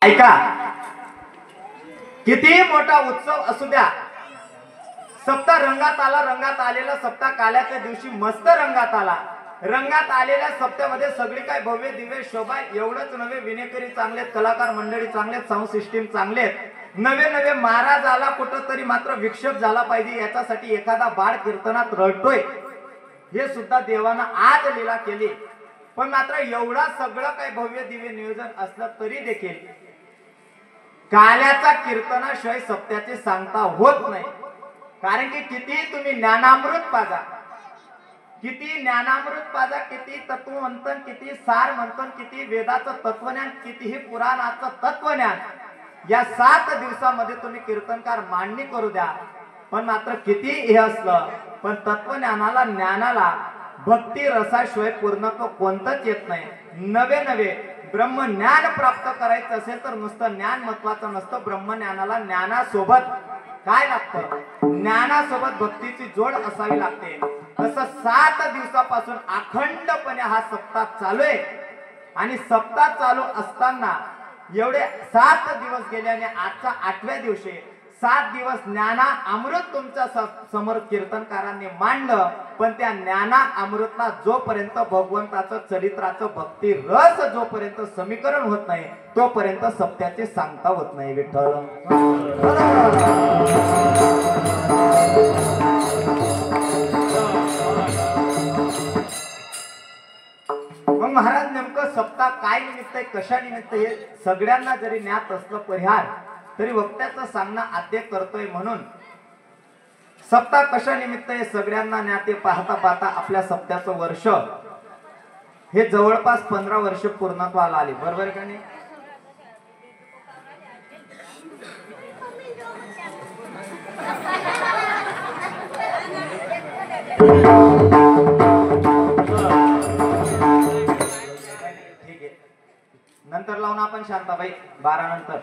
ऐका, किती मोठा उत्सव असू द्या, सप्ताह रंगात आला, रंगात आलेला सप्ताह काल्याच्या दिवशी मस्त रंगात आला. रंगात आलेल्या सप्त्यामध्ये सगळी काय भव्य दिव्य शोभा. एवढंच नव्हे, विनेकरी चांगलेत, कलाकार मंडळी चांगलेत, साऊंड सिस्टीम चांगलेत, नवे नवे महाराज आला कुठं तरी मात्र विक्षेप झाला पाहिजे याच्यासाठी एखादा बाळ कीर्तनात रडतोय हे सुद्धा देवानं आज लीला केली. पण मात्र एवढा सगळं काय भव्य दिव्य नियोजन असलं तरी देखील काल्याचा कीर्तनाशिवाय सप्त्याची सांगता होत नाही. कारण की किती तुम्ही ज्ञानामृत पाजा, किती ज्ञानामृत पाजा, किती तत्वमंथन, किती सार मंथन, किती वेदाचं तत्वज्ञान, कितीही पुराणाचं तत्वज्ञान, या 7 दिवसामध्ये तुम्ही कीर्तनकार मांडणी करू द्या. पण मात्र किती हे असलं पण तत्वज्ञानाला, ज्ञानाला भक्ती रसाशिवाय पूर्णत्व कोणतंच येत नाही. नवे नवे ब्रह्मज्ञान प्राप्त करायचं असेल तर नुसतं ज्ञान महत्वाचं नसतं. ब्रह्मज्ञानाला ज्ञानासोबत काय लागतं? ज्ञानासोबत भक्तीची जोड असावी लागते. तसं 7 दिवसापासून अखंडपणे हा सप्ताह चालू आहे. आणि सप्ताह चालू असताना एवढे 7 दिवस गेल्याने आजचा 8व्या दिवशी 7 दिवस ज्ञाना अमृत तुमच्या समोर कीर्तनकारांनी मांडलं. पण त्या ज्ञाना अमृतला जोपर्यंत भगवंताचं चरित्राचं भक्ती रस जोपर्यंत समीकरण होत नाही तोपर्यंत सप्त्याची सांगता होत नाही. विठ्ठल मग महाराज नेमकं सप्ताह काय निमित्त आहे, कशा निमित्त, हे सगळ्यांना जरी ज्ञात असलं परिहार तरी वक्त्याचं सांगणं आद्य करतोय. म्हणून सप्ताह कशा निमित्त हे सगळ्यांना ज्ञात आहे. पाहता पाहता आपल्या सप्त्याचं वर्ष हे जवळपास 15 वर्ष पूर्णत्वाला आली. बरोबर का नाही? ठीक आहे, नंतर लावून आपण शांताबाई 12 नंतर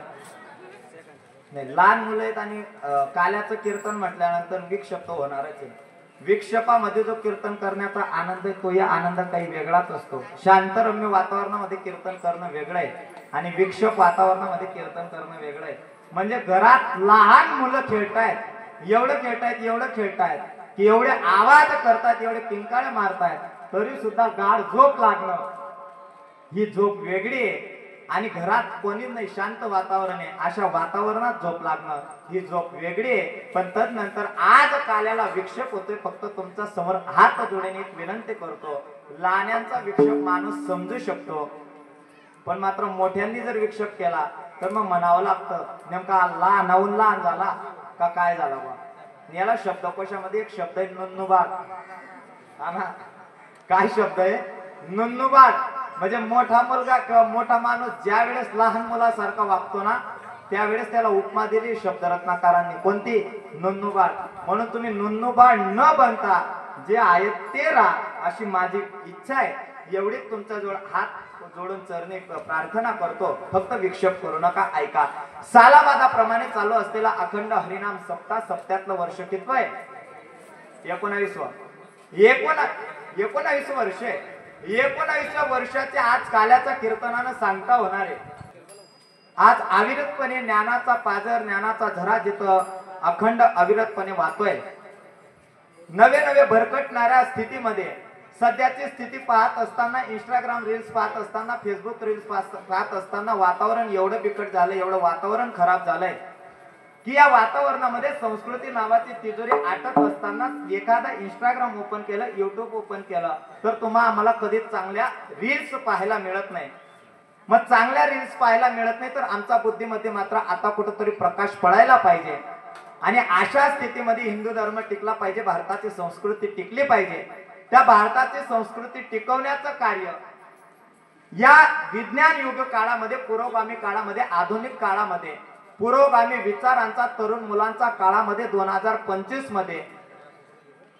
नाही. लहान मुलं आहेत आणि काल्याचं कीर्तन म्हटल्यानंतर विक्षेप होणारच आहे. विक्षेपामध्ये जो कीर्तन करण्याचा आनंद आहे तो या आनंद काही वेगळाच असतो. शांतरम्य वातावरणामध्ये कीर्तन करणं वेगळं आहे आणि विक्षेप वातावरणामध्ये कीर्तन करणं वेगळं आहे. म्हणजे घरात लहान मुलं खेळतायत, एवढं खेळतायत, एवढं खेळतायत की एवढे आवाज करतात, एवढे किंकाळे मारतायत, तरी सुद्धा गाढ झोप लागणं ही झोप वेगळी आहे. आणि घरात कोणीच नाही, शांत वातावरण आहे, अशा वातावरणात झोप लागणं ही झोप वेगळी आहे. पण तदनंतर आज काल्याला विक्षेप होतोय. फक्त तुमच्या समोर हात जोडून एक विनंती करतो, लहान्यांचा विक्षेप माणूस समजू शकतो पण मात्र मोठ्यांनी जर विक्षेप केला तर मग म्हणावं लागतं नेमका लहानाहून लहान झाला का काय झाला बा. याला शब्दकोशामध्ये एक शब्द आहे नुन्नुबाद. हा ना, काय शब्द आहे? नुन्नुबाद. म्हणजे मोठा मुलगा किंवा मोठा माणूस ज्या वेळेस लहान मुलासारखा वागतो ना त्यावेळेस त्याला उपमा दिली शब्दरत्नाकारांनी. कोणती? नुन्नुबाळ. म्हणून तुम्ही नुन्नुबाळ न बनता जे आहे ते राहा अशी माझी इच्छा आहे. एवढीच तुमच्या जवळ हात जोडून चरणी प्रार्थना करतो. फक्त विक्षेप करू नका. ऐका, सालाबादाप्रमाणे चालू असलेला अखंड हरिनाम सप्ताह सप्त्यातलं वर्ष कितवं आहे? 19वा. 19 वर्ष आहे. 19व्या वर्षाचे आज काल्याचा कीर्तनानं सांगता होणार आहे. आज अविरतपणे ज्ञानाचा पाजर, ज्ञानाचा झरा जिथं अखंड अविरतपणे वाहतोय. नवे नवे भरकटणाऱ्या स्थितीमध्ये सध्याची स्थिती पाहत असताना, इंस्टाग्राम रील्स पाहत असताना, फेसबुक रील्स पाहत असताना वातावरण एवढं बिकट झालंय, एवढं वातावरण खराब झालंय की या वातावरणामध्ये संस्कृती नावाची तिजोरी आटत असताना एखादा इंस्टाग्राम ओपन केलं, युट्यूब ओपन केलं तर आम्हाला कधीच चांगल्या रील्स पाहायला मिळत नाही. मग चांगल्या रील्स पाहायला मिळत नाही तर आमच्या बुद्धीमध्ये मात्र आता कुठेतरी प्रकाश पडायला पाहिजे. आणि अशा स्थितीमध्ये हिंदू धर्म टिकला पाहिजे, भारताची संस्कृती टिकली पाहिजे. त्या भारताची संस्कृती टिकवण्याचं कार्य या विज्ञान युग काळामध्ये, पुरोगामी काळामध्ये, आधुनिक काळामध्ये, पुरोगामी विचारांचा तरुण मुलांचा काळामध्ये 2025 मध्ये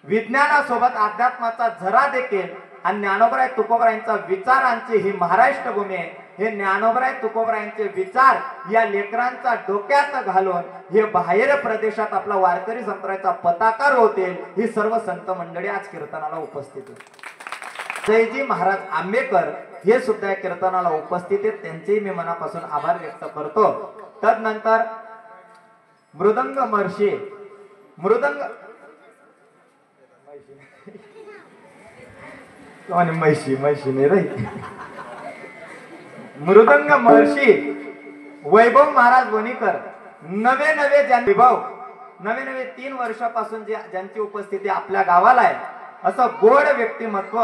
विज्ञानासोबत अध्यात्माचा झरा देखील आणि ज्ञानोबराय तुकोबरायांचा विचारांची ही महाराष्ट्र भूमी आहे. हे ज्ञानोबराय तुकोबरायांचे विचार या लेकरांचा डोक्यात घालून हे बाहेर प्रदेशात आपला वारकरी संप्रदायाचा पताका रोवतील. ही सर्व संत मंडळी आज कीर्तनाला उपस्थित आहेत. जयजी महाराज आंबेकर हे सुद्धा या कीर्तनाला उपस्थित आहेत, त्यांचेही मी मनापासून आभार व्यक्त करतो. तदनंतर मृदंग महर्षी मृदंग म्हैशी नाही रे मृदंग महर्षी वैभव महाराज वणीकर नवे नवे 3 वर्षापासून ज्यांची उपस्थिती आपल्या गावाला आहे, असं गोड व्यक्तिमत्व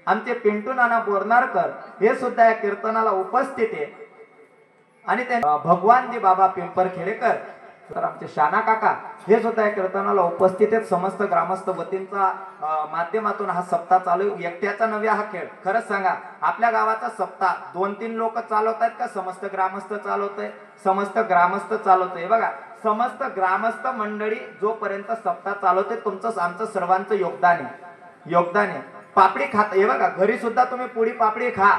आमचे पिंटू नाना बोरनारकर हे सुद्धा या कीर्तनाला उपस्थित आहे. आणि ते भगवानजी बाबा पिंपरखेडेकर तर आमचे शाना काका हे सुद्धा या कीर्तनाला उपस्थित आहेत. समस्त ग्रामस्थ वतींचा माध्यमातून हा सप्ताह चालू. एकट्याचा नव्हे हा खेळ. खरंच सांगा, आपल्या गावाचा सप्ताह 2-3 लोक चालवत आहेत का समस्त ग्रामस्थ चालवतंय? समस्त ग्रामस्थ चालवतंय. बघा, समस्त ग्रामस्थ मंडळी जोपर्यंत सप्ताह चालवते तुमचं आमचं सर्वांचं योगदान आहे. पापडी खात हे बघा, घरी सुद्धा तुम्ही पुडी पापडी खा,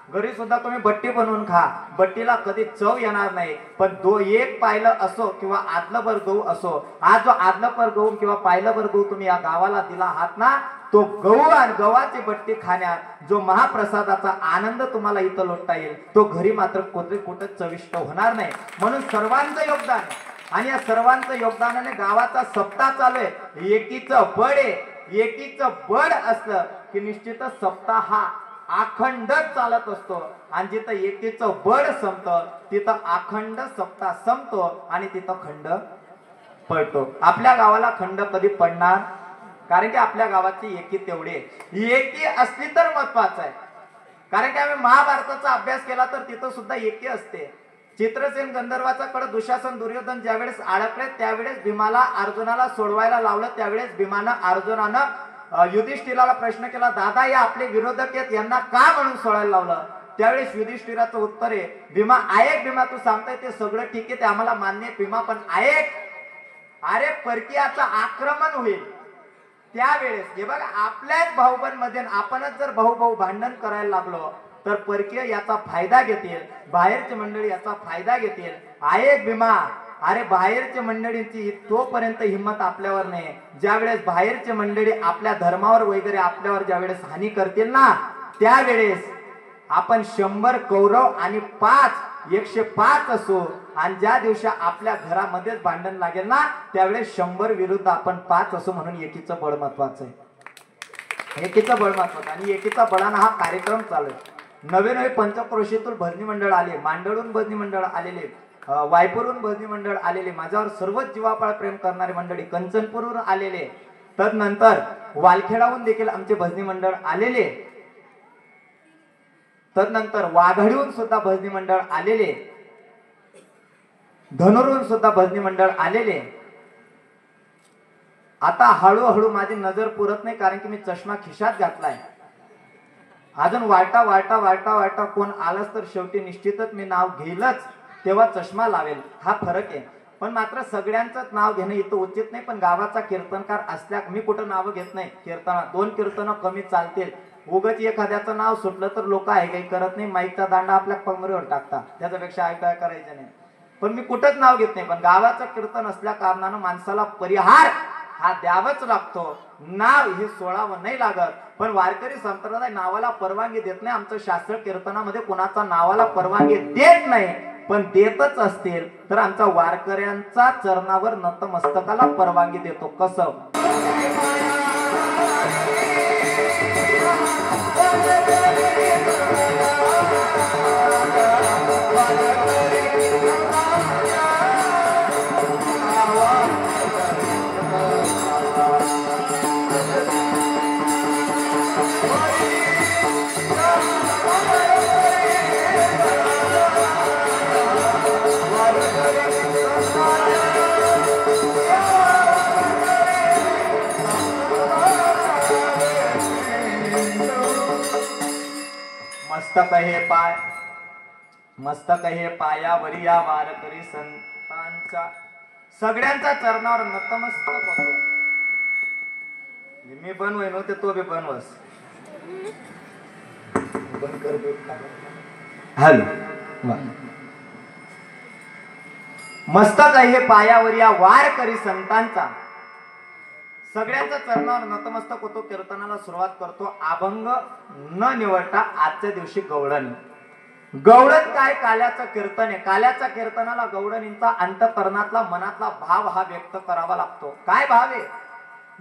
घरी सुद्धा तुम्ही बट्टी बनवून खा. बट्टीला कधी चव येणार नाही, पण एक पायलं असो किंवा आदलभर गहू असो, आज जो आदलभर गहू किंवा पायलभर गहू तुम्ही या गावाला दिला आहात ना, तो गहू आणि गव्हाची बट्टी खाण्यात जो महाप्रसादाचा आनंद तुम्हाला इथं लुटता येईल, तो घरी मात्र कुठे चविष्ट होणार नाही. म्हणून सर्वांचं योगदान आणि या सर्वांचं योगदानाने गावाचा सप्ताह चालू आहे. एकीचं बळ असलं की निश्चितच सप्ताह हा अखंड चालत असतो. आणि जिथं एकीचं बळ संपतं तिथं अखंड सप्ताह संपतो आणि तिथं खंड पडतो. आपल्या गावाला खंड कधी पडणार? कारण की आपल्या गावाची एकी तेवढी एकी असली तर महत्वाचं आहे. कारण की आम्ही महाभारताचा अभ्यास केला तर तिथं सुद्धा एकी असते. चित्रसेन गंधर्वाचा कडे दुशासन दुर्योधन ज्यावेळेस अडकले त्यावेळेस भीमाला अर्जुनाला सोडवायला लावलं. त्यावेळेस अर्जुनानं युधिष्ठिराला प्रश्न केला, दादा या आपले विरोधक आहेत, यांना का म्हणून सोडायला लावलं? त्यावेळेस युधिष्ठिराचं उत्तर आहे, भीमा तू सांगताय ते सगळं ठीक आहे, ते आम्हाला मान्य आहे भीमा, पण अरे परकीयाचं आक्रमण होईल त्यावेळेस. हे बघा, आपल्याच भाऊबंदमध्ये आपणच जर भाऊ भांडण करायला लागलो तर परकीय याचा फायदा घेतील, बाहेरची मंडळी याचा फायदा घेतील. भीमा, अरे बाहेरच्या मंडळींची तोपर्यंत हिंमत आपल्यावर नाही ज्यावेळेस बाहेरची मंडळी आपल्या धर्मावर वगैरे आपल्यावर ज्यावेळेस हानी करतील ना, त्यावेळेस आपण 100 कौरव आणि 105 असो. आणि ज्या दिवशी आपल्या घरामध्येच भांडण लागेल ना, त्यावेळेस 100 विरुद्ध आपण 5 असो. म्हणून एकीचं बळ महत्वाचं आहे. एकीचं बळ महत्वाचं आणि एकीचा बळानं हा कार्यक्रम चालू आहे. नवे पंचक्रोशीतून भजनी मंडळ आले, मांडळून भजनी मंडळ आलेले, वायपूरहून भजनी मंडळ आलेले, माझ्यावर सर्वच जीवापाळ प्रेम करणारी मंडळी कंचनपूरहून आलेले, तदनंतर वालखेडाहून देखील आमचे भजनी मंडळ आलेले, तदनंतर वाघाडीहून सुद्धा भजनी मंडळ आलेले, धनुरहून सुद्धा भजनी मंडळ आलेले. आता हळूहळू माझी नजर पुरत नाही कारण की मी चष्मा खिशात घातलाय. अजून वाटा कोण आलंच तर शेवटी निश्चितच मी नाव घेईलच, तेव्हा चष्मा लावेल. हा फरक आहे. पण मात्र सगळ्यांचंच नाव घेणं इथं उचित नाही. पण गावाचा कीर्तनकार असल्या मी कुठं नाव घेत नाही. कीर्तनात 2 कीर्तन कमी चालतील. उगाच एखाद्याचं नाव सुटलं तर लोक आहे काही करत नाही, माईकचा दांडा आपल्या कमरेवर टाकतात, त्याच्यापेक्षा काय करायचं नाही. पण मी कुठंच नाव घेत नाही. पण गावाचं कीर्तन असल्या कारणानं माणसाला परिहार हा द्यावाच लागतो. नाव हे सोडावं नाही लागत. पण वारकरी संप्रदाय नावाला परवानगी देत नाही. आमचं शास्त्र कीर्तनामध्ये कोणाचा नावाला परवानगी देत नाही. पण देतच असतील तर आमचा वारकऱ्यांचा चरणावर नतमस्तकाला परवानगी देतो. कसं? मस्तक हे पायावरी या वारकरी संतांच्या सगळ्यांचा चरणावर नतमस्तक होतो. मी बनवय नव्हते तो बी बनवस मस्तक हे पायावर या वारकरी संतांचा सगळ्यांच्या चरणावर नतमस्तक होतो, कीर्तनाला सुरुवात करतो. अभंग न निवडता आजच्या दिवशी गवळण. गवळण काय? काल्याचं कीर्तन आहे. काल्याच्या कीर्तनाला गवळणींचा अंतःकरणातला मनातला भाव हा व्यक्त करावा लागतो. काय भाव आहे?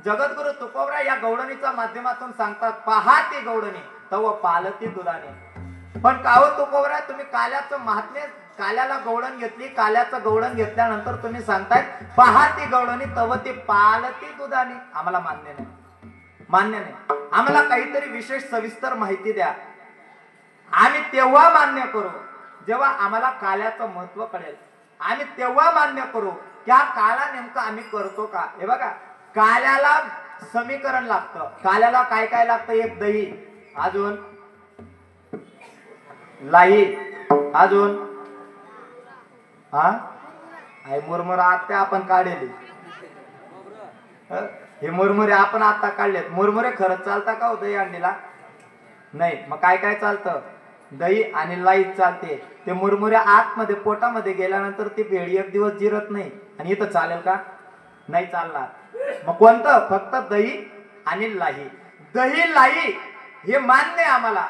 जगद्गुरु तुकोबरा या गवळणीच्या माध्यमातून सांगतात, पहा ती गवळणी तव पालती दुधाने. पण काव तुकोबरा, तुम्ही काल्याचं महात्म्य, काल्याला गवळण घेतली, काल्याचं गवळण घेतल्यानंतर तुम्ही सांगताय पहा ती गवळणी तव ती पालती दुधाने. आम्हाला मान्य नाही, मान्य नाही. आम्हाला काहीतरी विशेष सविस्तर माहिती द्या. आम्ही तेव्हा मान्य करू जेव्हा आम्हाला काल्याचं महत्व कळेल. आम्ही तेव्हा मान्य करू की हा काला नेमका आम्ही करतो का. हे बघा, काल्याला समीकरण लागतं. काल्याला काय काय लागतं? एक दही, अजून लाई, अजून मुरमुरा आत्या आपण काढले. हे मुरमुरे आपण आता काढलेत. मुरमुरे खरंच चालता का हो दही अंडीला? नाही. मग काय काय चालतं? दही आणि लाई चालते. ते मुरमुरे आतमध्ये पोटामध्ये गेल्यानंतर ती भेडी एक दिवस जिरत नाही. आणि इथं चालेल का? नाही चालणार. मग कोणतं? फक्त दही आणि लाई. दही लाई हे मान्य आहे आम्हाला.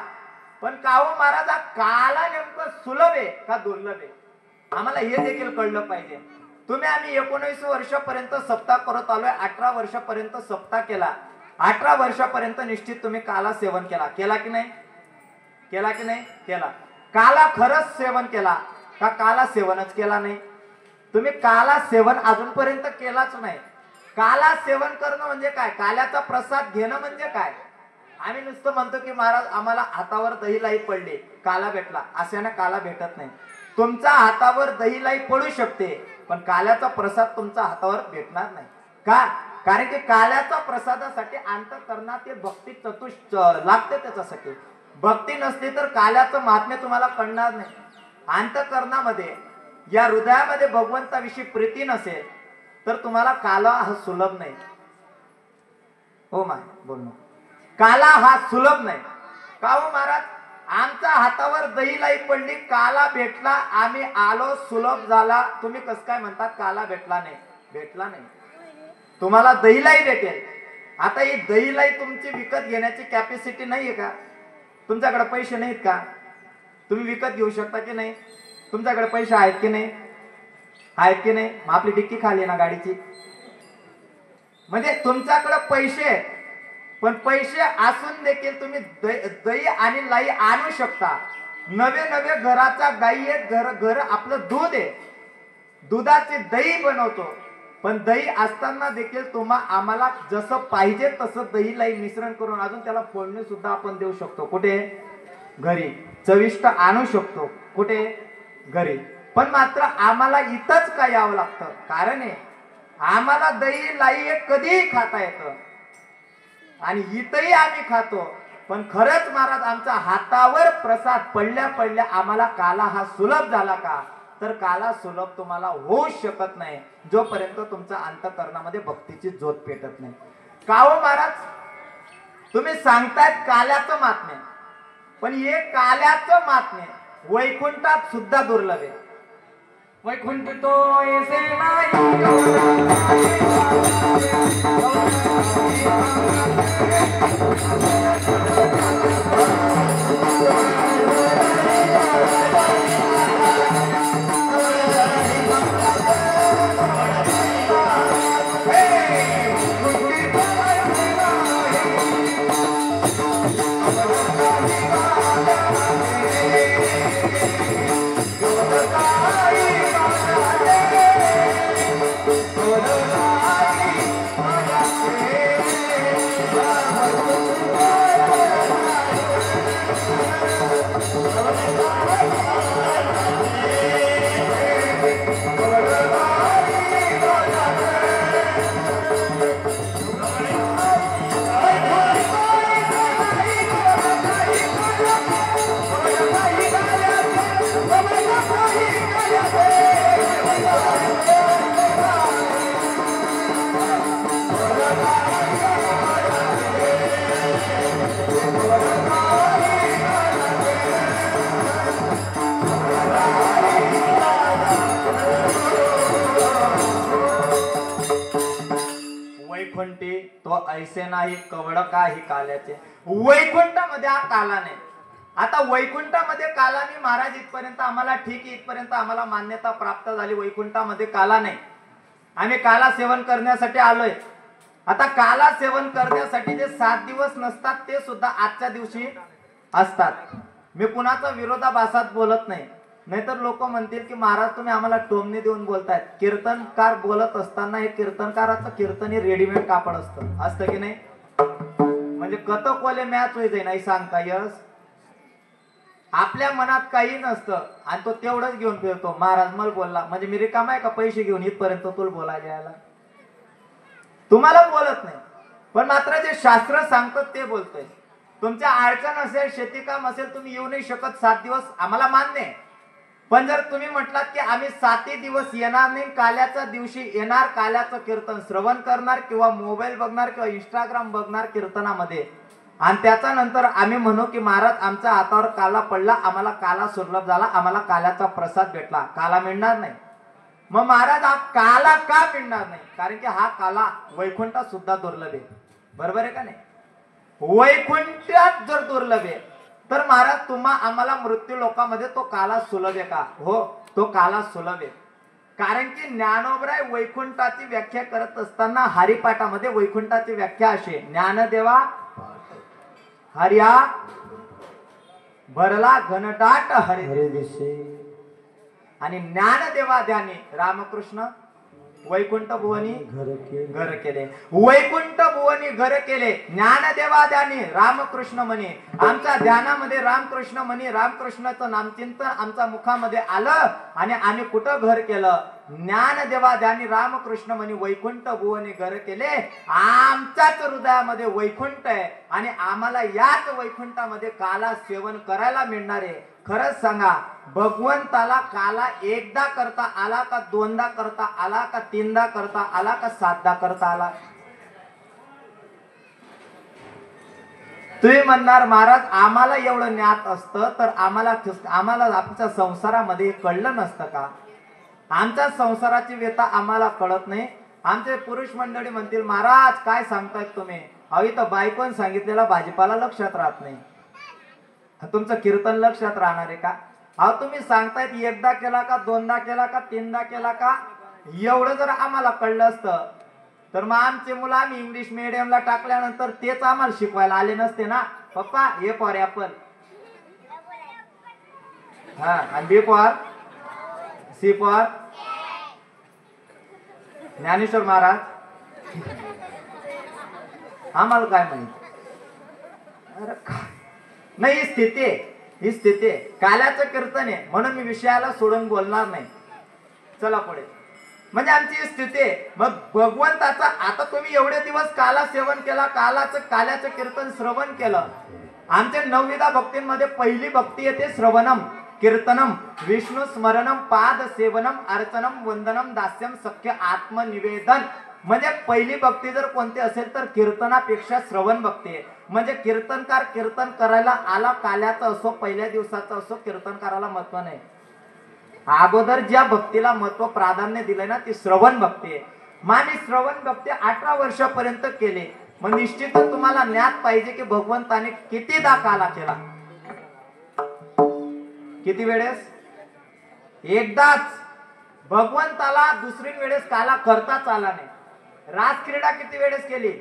पण काहो महाराज, काला नेमकं सुलभ आहे का दुर्लभ आहे? आम्हाला हे देखील कळलं पाहिजे. तुम्ही आम्ही 19 वर्षापर्यंत सप्ताह करत आलोय. 18 वर्षापर्यंत सप्ताह केला. 18 वर्षापर्यंत निश्चित तुम्ही काला सेवन केला. केला की नाही? केला की नाही? केला. काला खरंच सेवन केला का काला सेवनच केला नाही? तुम्ही काला सेवन अजूनपर्यंत केलाच नाही. काला सेवन करणं म्हणजे काय? काल्याचा प्रसाद घेणं म्हणजे काय? आम्ही नुसतं म्हणतो की महाराज आम्हाला हातावर दही लाई पडली, काला भेटला. अशाने काला भेटत नाही. तुमच्या हातावर दही लाई पडू शकते, पण काल्याचा प्रसाद तुमच्या हातावर भेटणार नाही. का? कारण की काल्याच्या प्रसादासाठी अंतःकरणात भक्ती चतुष्ट लागते. त्याच्यासाठी भक्ती नसली तर काल्याचं महात्म्य तुम्हाला कळणार नाही. अंतःकरणामध्ये या हृदयामध्ये भगवंताविषयी प्रीती नसेल तर तुम्हाला काला हा सुलभ नाही. हो माय बोलणं, काला हा सुलभ नाही. का हो महाराज? आमच्या हातावर दही लाई पडली, काला भेटला, आम्ही आलो, सुलभ झाला. तुम्ही कसं काय म्हणतात काला भेटला नाही? भेटला नाही. तुम्हाला दही लाई भेटेल. आता ही दही लाई तुमची विकत घेण्याची कॅपॅसिटी नाहीये का? तुमच्याकडे पैसे नाहीत का? तुम्ही विकत घेऊ शकता की नाही? तुमच्याकडे पैसे आहेत की नाही? आहेत की नाही? मग आपली डिक्की खाली ना गाडीची. म्हणजे तुमच्याकडे पैसे आहेत, पण पैसे असून देखील तुम्ही दही आणि लाई आणू शकता. नवे नवे घराचा गाई आहेत, घर आपलं दूध आहे, दुधाचे दही बनवतो. पण दही असताना देखील आम्हाला जसं पाहिजे तसं दही लाई मिश्रण करून अजून त्याला फोडणी सुद्धा आपण देऊ शकतो. कुठे? घरी. चविष्ट आणू शकतो. कुठे? घरी. पण मात्र आम्हाला इथंच काय यावं लागतं. कारण आहे आम्हाला दही लाई कधीही खाता येतं आणि इथंही आम्ही खातो. पण खरंच महाराज आमच्या हातावर प्रसाद पडल्या पडल्या आम्हाला काला हा सुलभ झाला का? तर काला सुलभ तुम्हाला होऊ शकत नाही जोपर्यंत तुमच्या अंतःकरणामध्ये भक्तीची ज्योत पेटत नाही. का हो महाराज? तुम्ही सांगतायत काल्याचं महात्म्य, पण हे काल्याचं महात्म्य वैकुंठात सुद्धा दुर्लभ आहे. वैकुंठ तो ऐसे नाही वैकुंठी तो ऐसे नाही कवड काही काल्याचे. वैकुंठामध्ये हा काला नाही. आता वैकुंठामध्ये काला नाही महाराज, इथपर्यंत आम्हाला ठीक आहे, इथपर्यंत आम्हाला मान्यता प्राप्त झाली. वैकुंठामध्ये काला नाही. आम्ही काला सेवन करण्यासाठी आलोय. आता काला सेवन करण्यासाठी जे 7 दिवस नसतात ते सुद्धा आजच्या दिवशी असतात. मी कुणाचा विरोधाभासात बोलत नाही, नाहीतर लोक म्हणतील की महाराज तुम्ही आम्हाला टोमणे देऊन बोलतायत. कीर्तनकार बोलत असताना हे कीर्तनकाराचं कीर्तन हे रेडीमेड कापड असतं की नाही. म्हणजे कत कोले मॅच होई जाई नाही सांगता यस. आपल्या मनात काही नसतं आणि तो तेवढंच घेऊन फिरतो. महाराज मला बोलला म्हणजे मी रिकामा आहे का पैसे घेऊन इथपर्यंत तुला बोलायला यायला. तुम्हाला बोलत नाही, पण मात्र जे शास्त्र सांगतात ते बोलतोय. तुमच्या अडचण असेल, शेतीकाम असेल, तुम्ही येऊ नाही शकत 7 दिवस, आम्हाला मान्य आहे. पण जर तुम्ही म्हटलात की आम्ही 7 दिवस येणार नाही, काल्याच्या दिवशी येणार, काल्याचं कीर्तन श्रवण करणार किंवा मोबाईल बघणार किंवा इंस्टाग्राम बघणार कीर्तनामध्ये, आणि त्याच्या नंतर आम्ही म्हणू की महाराज आमच्या हातावर काला पडला, आम्हाला काला सुलभ झाला, आम्हाला काल्याचा प्रसाद भेटला, काला मिळणार नाही. मग महाराज हा काला का मिळणार नाही? कारण की हा काला वैकुंठात सुद्धा दुर्लभ आहे. बरोबर आहे का नाही? वैकुंठात जर दुर्लभ आहे तर महाराज तुम्हा आम्हाला मृत्यू लोकांमध्ये तो काला सुलभ आहे का? हो, तो काला सुलभ आहे. कारण की ज्ञानोबराय वैकुंठाची व्याख्या करत असताना हरिपाठामध्ये वैकुंठाची व्याख्या अशी, ज्ञानदेवा हरिया भरला घनदाट हरी दिसे, आणि ज्ञानदेवा ध्यानी रामकृष्ण वैकुंठ भुवनी घर केले. वैकुंठ भुवनी घर केले ज्ञानदेवा ध्यानी रामकृष्ण म्हणे. आमच्या ध्यानामध्ये रामकृष्ण म्हणे, रामकृष्णाचं नामचिंतन आमच्या मुखामध्ये आलं आणि आम्ही कुठं घर केलं? ज्ञानदेवा ध्यानी रामकृष्ण म्हणे वैकुंठ भुवनी घर केले. आमच्याच हृदयामध्ये वैकुंठ आहे आणि आम्हाला याच वैकुंठामध्ये काला सेवन करायला मिळणार आहे. खरंच सांगा, भगवंताला काला एकदा करता आला का, दोनदा करता आला का, तीनदा करता आला का, 7दा करता आला? तुम्ही म्हणणार महाराज आम्हाला एवढं ज्ञात असतं तर आम्हाला आमच्या संसारामध्ये कळलं नसतं का? आमच्या संसाराची व्यथा आम्हाला कळत नाही. आमचे पुरुष मंडळी म्हणतील महाराज काय सांगतायत तुम्ही, अहो इथं बायकोन सांगितलेला भाजीपाला लक्षात राहत नाही, तुमचं कीर्तन लक्षात राहणार आहे का? अहो तुम्ही सांगतायत एकदा केला का, दोनदा केला का, तीनदा केला का, एवढं जर आम्हाला कळलं असतं तर मग आमचे मुलं आम्ही इंग्लिश मीडियमला टाकल्यानंतर तेच आम्हाला शिकवायला आले नसते ना. पप्पा ए फॉर ऍपल, हा, आणि B for C for Dnyaneshwar Maharaj. आम्हाला काय माहित? अरे नाही, ही स्थिती आहे, ही स्थिती आहे. काल्याचं कीर्तन आहे म्हणून मी विषयाला सोडून बोलणार नाही. चला पुढे. म्हणजे आमची ही स्थिती आहे. मग भगवंताचा आता तुम्ही एवढे दिवस काला सेवन केला, काल्याचं कीर्तन श्रवण केलं. आमच्या 9विधा भक्तींमध्ये पहिली भक्ती येते श्रवणम, कीर्तनम, विष्णू स्मरणम, पाद सेवनम, अर्चनम, वंदनम, दास्यम, सख्य आत्मनिवेदन. म्हणजे पहिली भक्ती जर कोणती असेल तर कीर्तनापेक्षा श्रवण भक्ती आहे. म्हणजे कीर्तनकार कीर्तन करायला आला, काल्याचं असो पहिल्या दिवसाचं असो, कीर्तनकाराला महत्व नाही. अगोदर ज्या भक्तीला महत्व प्राधान्य दिलंय ना ती श्रवण भक्ती आहे. माने श्रवण भक्ती 18 वर्षापर्यंत केली. मग निश्चितच तुम्हाला ज्ञात पाहिजे की भगवंताने कितीदा काला केला. किती वेळेस? एकदाच. भगवंताला दुसरी वेळेस काला करताच आला नाही. रासक्रीडा किती वेळेस केली?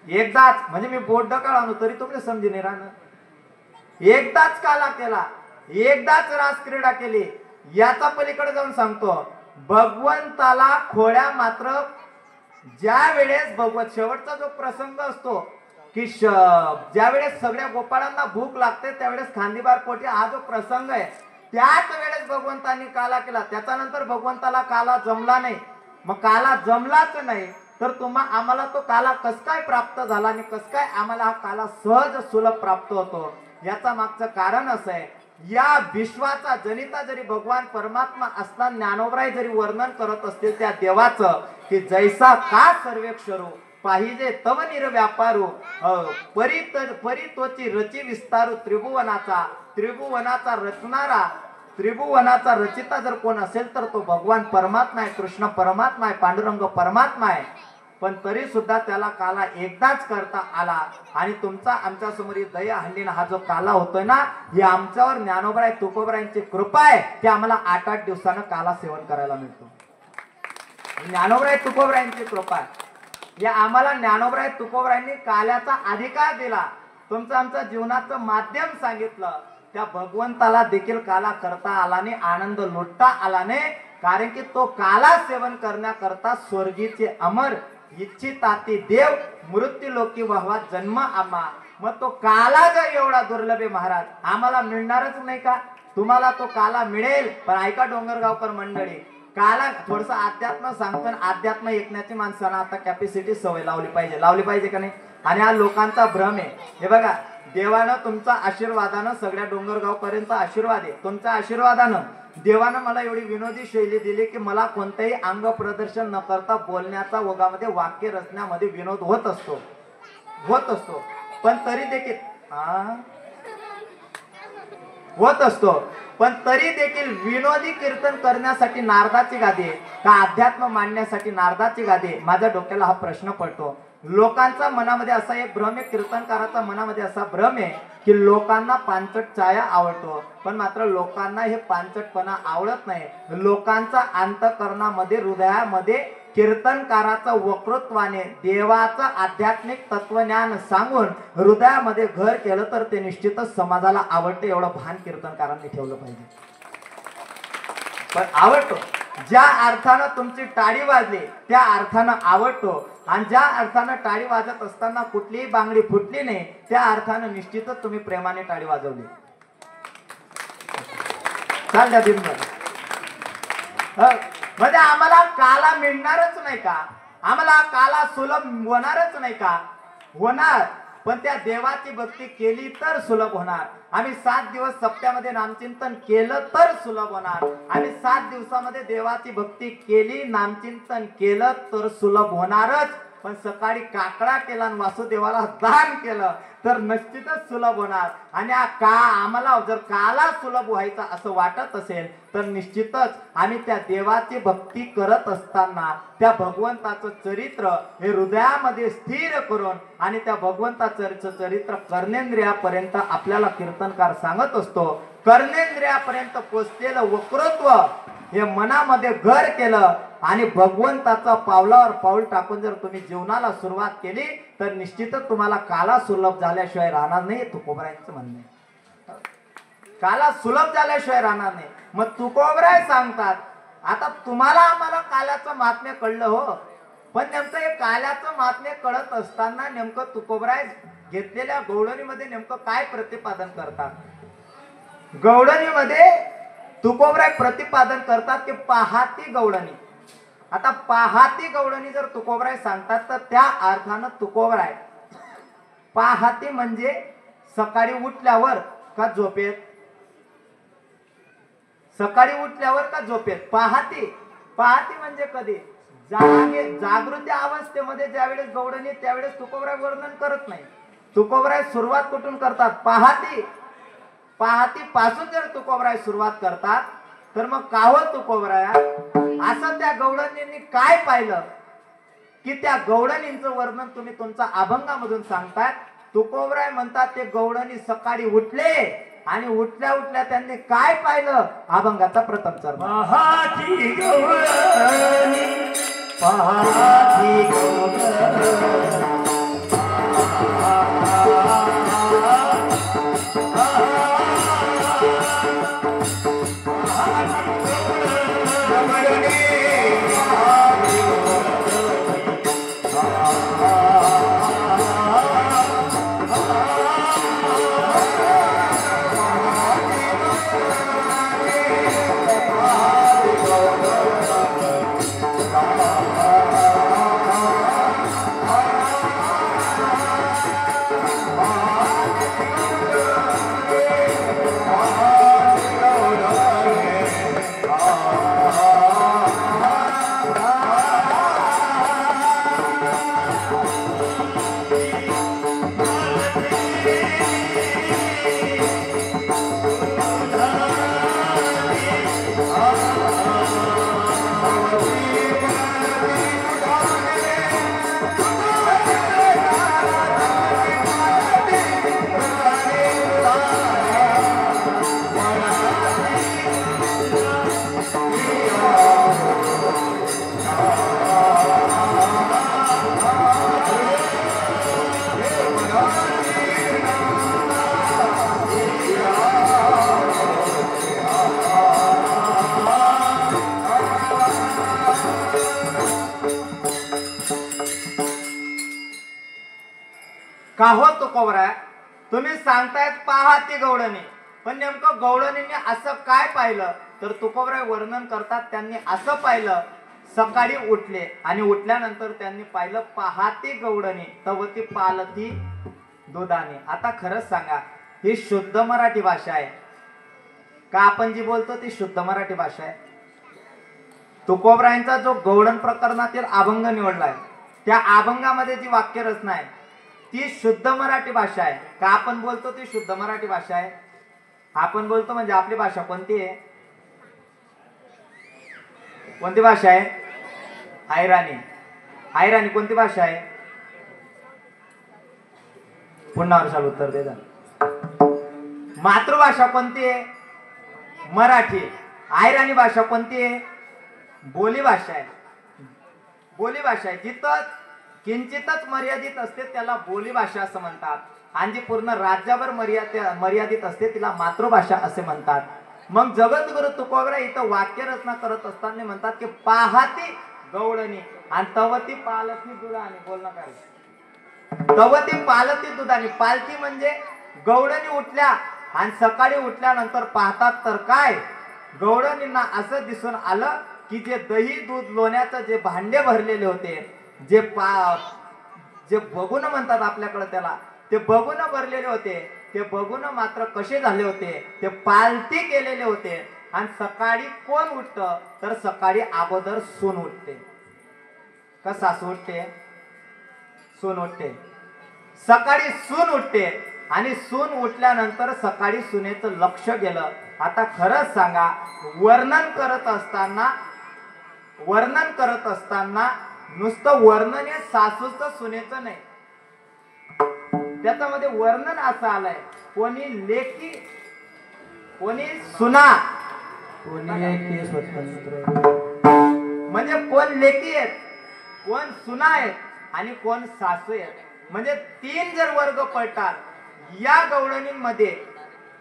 एकदाच. म्हणजे मी बोट ढकळलो तरी तुम्ही समजी नाही राहणार. एकदाच काला केला, एकदाच रासक्रीडा केली. याचा पलीकडे जाऊन सांगतो, भगवंताला खोड्या मात्र ज्या वेळेस भगवत शेवटचा जो प्रसंग असतो की ज्या वेळेस सगळ्या गोपाळांना भूक लागते त्यावेळेस खांदीबार पोटी हा जो प्रसंग आहे त्याच वेळेस भगवंतांनी काला केला. त्याच्यानंतर भगवंताला काला जमला नाही. मग काला जमलाच नाही तर आम्हाला तो काला कस काय प्राप्त झाला आणि कस काय आम्हाला हा काला सहज सुलभ प्राप्त होतो? याचा मागचं कारण असं आहे, या विश्वाचा जनिता जरी भगवान परमात्मा असताना ज्ञानोबराय जरी वर्णन करत असतील त्या देवाचं की जैसा का सर्वेक्षरू पाहिजे तव निर्व्यापारू परितोची रची विस्तारू त्रिभुवनाचा रचणारा त्रिभुवनाचा रचिता जर कोण असेल तर तो भगवान परमात्मा आहे, कृष्ण परमात्मा आहे, पांडुरंग परमात्मा आहे. पण तरी सुद्धा त्याला काला एकदाच करता आला. आणि तुमचा आमच्या समोर दया हंडीनं हा जो काला होतोय ना, ही आमच्यावर ज्ञानोबराय तुकोबरायांची कृपा आहे की आम्हाला 8-8 दिवसानं काला सेवन करायला मिळतो. ज्ञानोबराय तुकोबरायांची कृपा आहे. या आम्हाला ज्ञानोबराय तुकोबरायांनी काल्याचा अधिकार दिला. तुमचं आमचं जीवनाचं माध्यम सांगितलं. त्या भगवंताला देखील काला करता आला नाही, आनंद लुटता आला नाही. कारण की तो काला सेवन करण्याकरता स्वर्गीचे अमर इच्छिताती देव मृत्यू लोकी व्हावा जन्म आम्हा. मग तो काला जर एवढा दुर्लभ आहे महाराज, आम्हाला मिळणारच नाही का? तुम्हाला तो काला मिळेल. पण ऐका डोंगरगावकर मंडळी, काला थोडस अध्यात्म सांगतो. अध्यात्म ऐकण्याची माणसांना आता कॅपॅसिटी सवय लावली पाहिजे का नाही? आणि हा लोकांचा भ्रम आहे. हे बघा, देवानं तुमचा आशीर्वादानं, सगळ्या डोंगरगावकरांचा आशीर्वाद आहे, तुमच्या आशीर्वादानं देवानं मला एवढी विनोदी शैली दिली की मला कोणतेही अंग प्रदर्शन न करता बोलण्याचा, ओघामध्ये वाक्य रचण्यामध्ये विनोद होत असतो. पण तरी देखील होत असतो. पण तरी देखील विनोदी कीर्तन करण्यासाठी नारदाची गादी आहे का अध्यात्म मांडण्यासाठी नारदाची गादी आहे? माझ्या डोक्याला हा प्रश्न पडतो. लोकांचा मनामध्ये असा एक भ्रम आहे, कीर्तनकाराचा मनामध्ये असा भ्रम आहे की लोकांना पानचट छाया आवडतो. पण मात्र लोकांना हे पानचटपणा आवडत नाही. लोकांचा अंतःकरणामध्ये, हृदयामध्ये कीर्तनकाराचं वक्तृत्वाने देवाचं आध्यात्मिक तत्वज्ञान सांगून हृदयामध्ये घर केलं तर ते निश्चितच समाजाला आवडते. एवढं भान कीर्तनकारांनी ठेवलं पाहिजे. पण आवडतो ज्या अर्थानं तुमची टाळी वाजली त्या अर्थानं आवडतो. आणि ज्या अर्थानं टाळी वाजत असताना कुठलीही बांगडी फुटली नाही त्या अर्थानं निश्चितच तुम्ही प्रेमाने टाळी वाजवली. चाल द्या बिंबर. म्हणजे आम्हाला काला मिळणारच नाही का? आम्हाला काला सुलभ होणारच नाही का? होणार. पण त्या देवाची भक्ती केली तर सुलभ होणार. आम्ही 7 दिवस सप्त्यामध्ये नामचिंतन केलं तर सुलभ होणार. आम्ही 7 दिवसामध्ये देवाची भक्ती केली, नामचिंतन केलं तर सुलभ होणारच. पण सकाळी काकडा केला आणि वासुदेवाला दान केलं तर निश्चितच सुलभ होणार. आणि आम्हाला जर काला सुलभ व्हायचा असं वाटत असेल तर निश्चितच आम्ही त्या देवाची भक्ती करत असताना त्या भगवंताचं चरित्र हे हृदयामध्ये स्थिर करून आणि त्या भगवंताचं चरित्र कर्णेंद्रियापर्यंत आपल्याला कीर्तनकार सांगत असतो. कर्णेंद्रियापर्यंत पोचलेलं वक्तृत्व हे मनामध्ये घर केलं आणि भगवंताचा पावलावर पाऊल टाकून जर तुम्ही जीवनाला सुरुवात केली तर निश्चितच तुम्हाला काला सुलभ झाल्याशिवाय राहणार नाही. तुकोबरायांचं म्हणणं आहे, काला सुलभ झाल्याशिवाय राहणार नाही. मग तुकोबराय सांगतात, आता तुम्हाला आम्हाला काल्याचं महात्म्य कळलं हो, पण नेमकं हे काल्याचं महात्म्य कळत असताना नेमकं तुकोबराय घेतलेल्या गवळणीमध्ये नेमकं काय प्रतिपादन करतात? गवळणीमध्ये तुकोबराय प्रतिपादन करतात की पाहाती गवळणी. आता पाहाती गवळणी जर तुकोबराय सांगतात तर त्या अर्थानं तुकोबराय पाहाती म्हणजे सकाळी उठल्यावर का झोपेत? सकाळी उठल्यावर का झोपेत? पाहाती. पाहाती म्हणजे कधी? जागृती अवस्थेमध्ये ज्यावेळेस गवळणी त्यावेळेस तुकोबराय वर्णन करत नाही. तुकोबराय सुरुवात कुठून करतात? पाहाती. पाहाती पासून जर तुकोबराय सुरुवात करतात तर मग का हो तुकोबराय असं त्या गवळणींनी काय पाहिलं की त्या गवळणींचं वर्णन तुम्ही तुमच्या अभंगामधून सांगताय? तुकोबराय म्हणतात ते गवळणी सकाळी उठले आणि उठल्या उठल्या त्यांनी काय पाहिलं? अभंगाचा प्रथम चरण. पाहाती गवळणी, पाहाती गवळणी, तुकोबरा, तुम्ही सांगतायत पहा ती गवळणी, पण नेमकं गवळणीने असं काय पाहिलं? तर तुकोबरा वर्णन करतात, त्यांनी असं पाहिलं, सकाळी उठले आणि उठल्यानंतर त्यांनी पाहिलं पहाती गवळणी तवती पालती दुधाने. आता खरंच सांगा, ही शुद्ध मराठी भाषा आहे का? आपण जी बोलतो ती शुद्ध मराठी भाषा आहे? तुकोबरायांचा जो गवळण प्रकरणातील अभंग निवडलाय, त्या अभंगामध्ये जी वाक्य रचना आहे ती शुद्ध मराठी भाषा आहे का? आपण बोलतो ती शुद्ध मराठी भाषा आहे? आपण बोलतो म्हणजे आपली भाषा कोणती आहे? कोणती भाषा आहे? आयराणी. आयराणी कोणती भाषा आहे? पुन्हा वर्षाला उत्तर दे जा. मातृभाषा कोणती आहे? मराठी. आयराणी भाषा कोणती आहे? बोली भाषा आहे. बोली भाषा आहे. जिथं किंचितच मर्यादित असते त्याला बोली भाषा असं म्हणतात, आणि जी पूर्ण राज्यावर मर्यादित असते तिला मातृभाषा असे म्हणतात. मग जगद्गुरु तुकोबरा इथं वाक्य रचना करत असताना म्हणतात की पाहाती गवळणी आणि तवती पालती दुधाने. बोलणं काय? तवती पालती दुधाने. पालती म्हणजे गवळणी उठल्या आणि सकाळी उठल्यानंतर पाहतात तर काय, गवळणींना असं दिसून आलं की जे दही दूध लोण्याचं जे भांडे भरलेले होते, जे बघून म्हणतात आपल्याकडे त्याला, ते बघून भरलेले होते, ते बघून मात्र कसे झाले होते, ते पालती केलेले होते. आणि सकाळी कोण उठत? तर सकाळी अगोदर सून उठते का सासू उठते? सून उठते. सकाळी सून उठते आणि सून उठल्यानंतर सकाळी सुनेचं लक्ष गेलं. आता खरंच सांगा, वर्णन करत असताना नुसतं वर्णन हे सासूचं सुनेचं नाही, त्याच्यामध्ये वर्णन असं आलंय, कोणी लेकी, कोणी सुना, कोणी स्वतंत्र, म्हणजे कोण लेकी आहेत, कोण सुना आहेत आणि कोण सासू आहेत. म्हणजे तीन जर वर्ग पडतात या गवळणींमध्ये,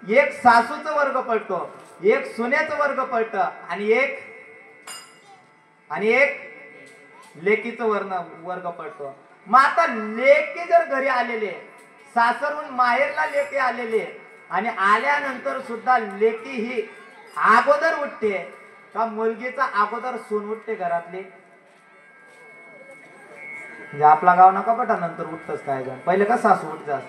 एक सासूचं वर्ग पडतो, एक सुनेचं वर्ग पडतं आणि एक लेकीचं वर्ग पडतो. मग आता लेकी जर घरी आलेले, सासरून माहेरला लेकी आलेले, आणि आल्यानंतर सुद्धा लेकी ही अगोदर उठते का मुलगीचा अगोदर सून उठते घरातली? म्हणजे आपला गाव नका पटा नंतर उठतच काय जण, पहिले का सासू उठतात,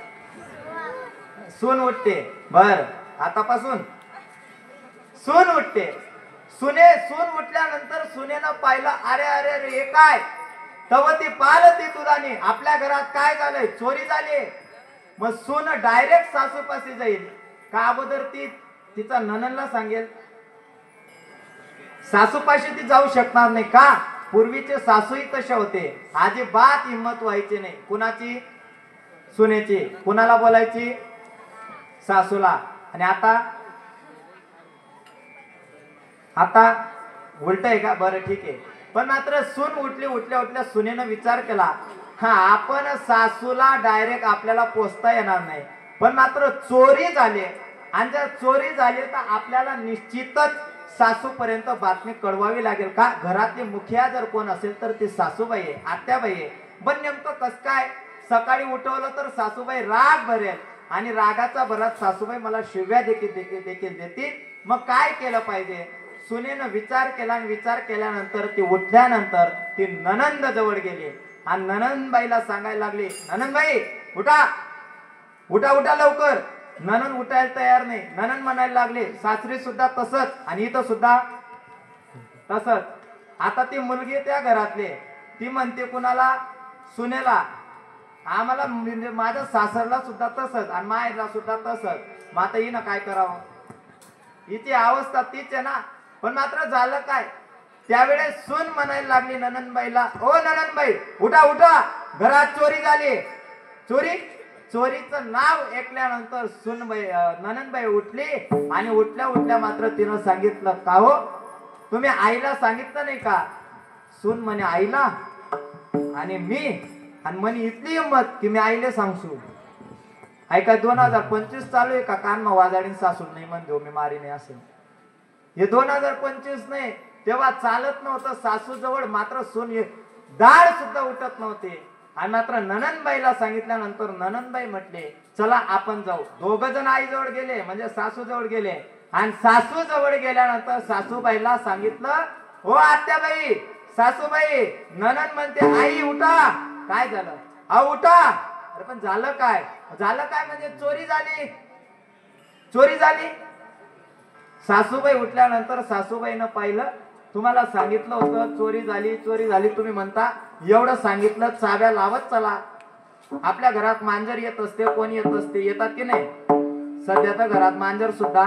सून उठते. बर, आतापासून सून उठते. सून उठल्यानंतर सुनेनं पाहिलं, अरे अरे अरे हे काय, तवती पालती दुधाने, आपल्या घरात काय झालंय, चोरी झाली. मग सून डायरेक्ट सासूपाशी जाईल का अगोदर ती तिचा नणंदला सांगेल? सासूपाशी ती जाऊ शकणार नाही का? पूर्वीचे सासूही तसे होते, अजिबात हिंमत व्हायची नाही. कुणाची? सुनेची. कुणाला बोलायची? सासूला. आणि आता उलट आहे का? बरं ठीक आहे. पण मात्र सून उठल्या सुनेनं विचार केला, हा आपण सासूला डायरेक्ट आपल्याला पोचता येणार नाही, पण मात्र चोरी झाली, आणि जर चोरी झाली तर आपल्याला निश्चितच सासूपर्यंत बातमी कळवावी लागेल का? घरातली मुखिया जर कोण असेल तर ती सासूबाई आहे, आत्याबाई आहे. पण नेमकं कस काय? सकाळी उठवलं तर सासूबाई राग भरेल, आणि रागाचा भरात सासूबाई मला शिव्या देखील देतील. मग काय केलं पाहिजे? सुनेनं विचार केला, आणि विचार केल्यानंतर ती उठल्यानंतर ती नणंद जवळ गेली आणि नणंदबाईला सांगायला लागली, नणंदबाई उठा उठा उठा लवकर. नणंद उठायला तयार नाही. नणंद म्हणायला लागली, सासरी सुद्धा तसंच आणि इथं सुद्धा तसंच. आता ती मुलगी त्या घरातली, ती म्हणते कुणाला? सुनेला, आम्हाला म्हणजे माझ्या सासरला सुद्धा तसंच आणि मायला सुद्धा तसंच. मग आता हिनं काय करावं? हिची अवस्था तीच आहे ना. पण मात्र झालं काय? त्यावेळेस सून म्हणायला लागली नणंदबाईला, ओ नणंदबाई उठा उठा, घरात चोरी झाली. चोरीचं नाव ऐकल्यानंतर नणंदबाई उठली, आणि उठल्या मात्र तिनं सांगितलं, का हो तुम्ही आईला सांगितलं नाही का? सून म्हणे आईला, आणि म्हणे इतली हिंमत की मी आईला सांगसू. ऐका 2025 चालू आहे का? कान मग वाजाडीन सासून नाही म्हणतो मी मारी नाही असेल. हे 2025 नाही, तेव्हा चालत नव्हतं सासू जवळ मात्र सून दाढ सुद्धा उठत नव्हते. आणि मात्र ननंदबाईला सांगितल्यानंतर ननंदबाई म्हटले चला आपण जाऊ. दोघ जण आई जवळ गेले म्हणजे सासू जवळ गेले आणि सासू जवळ गेल्यानंतर सासूबाईला सांगितलं हो आत्याबाई सासूबाई ननंद म्हणते आई उठा. काय झालं? अहो उठा. अरे पण झालं काय? झालं काय म्हणजे चोरी झाली. चोरी झाली. सासूबाई उठल्यानंतर सासूबाईनं पाहिलं तुम्हाला सांगितलं होतं चोरी झाली चोरी झाली तुम्ही म्हणता एवढं सांगितलं चाव्या लावत चला. आपल्या घरात मांजर येत असते कोणी येत असते येतात की नाही. सध्या तर घरात मांजर सुद्धा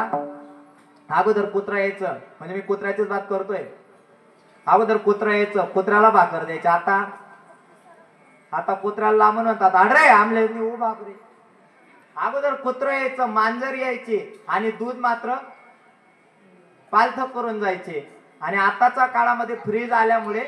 अगोदर कुत्रा यायचं म्हणजे मी कुत्र्याचीच बात करतोय. अगोदर कुत्रा यायचं कुत्र्याला भाकर द्यायची. आता कुत्र्याला लांबून म्हणतात अरे आमले बापरे. अगोदर कुत्रा यायचं मांजर यायची आणि दूध मात्र पालथ करून जायचे. आणि आताच्या काळामध्ये फ्रीज आल्यामुळे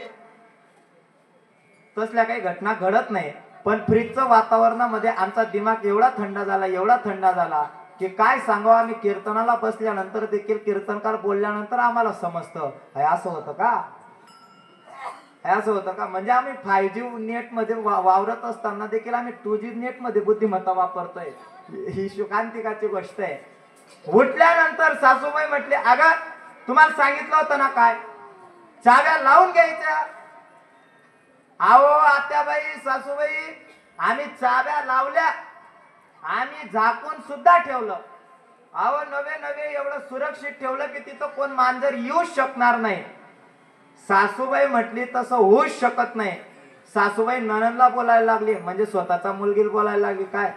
तसल्या काही घटना घडत नाही. पण फ्रीजचं वातावरणामध्ये आमचा दिमाग एवढा थंड झाला की काय सांगावं. आम्ही कीर्तनाला बसल्यानंतर देखील कीर्तनकार बोलल्यानंतर आम्हाला समजतं असं होतं का असं होतं का. म्हणजे आम्ही 5G नेट मध्ये वावरत असताना देखील आम्ही 2G नेट मध्ये बुद्धिमत्ता वापरतोय. ही शोकांतिकाची गोष्ट आहे. उठल्यानंतर सासूबाई म्हटले अगं तुम्हाला सांगितलं होतं ना काय चाव्या लावून घ्यायच्या. अहो आत्याबाई सासूबाई आम्ही चाव्या लावल्या आम्ही झाकून सुद्धा ठेवलं. अहो नवे एवढं सुरक्षित ठेवलं की तिथं कोण मांजर येऊच शकणार नाही. सासूबाई म्हटली तसं होऊच शकत नाही. सासूबाई नणंदला बोलायला लागली म्हणजे स्वतःचा मुलगीला बोलायला लागली. काय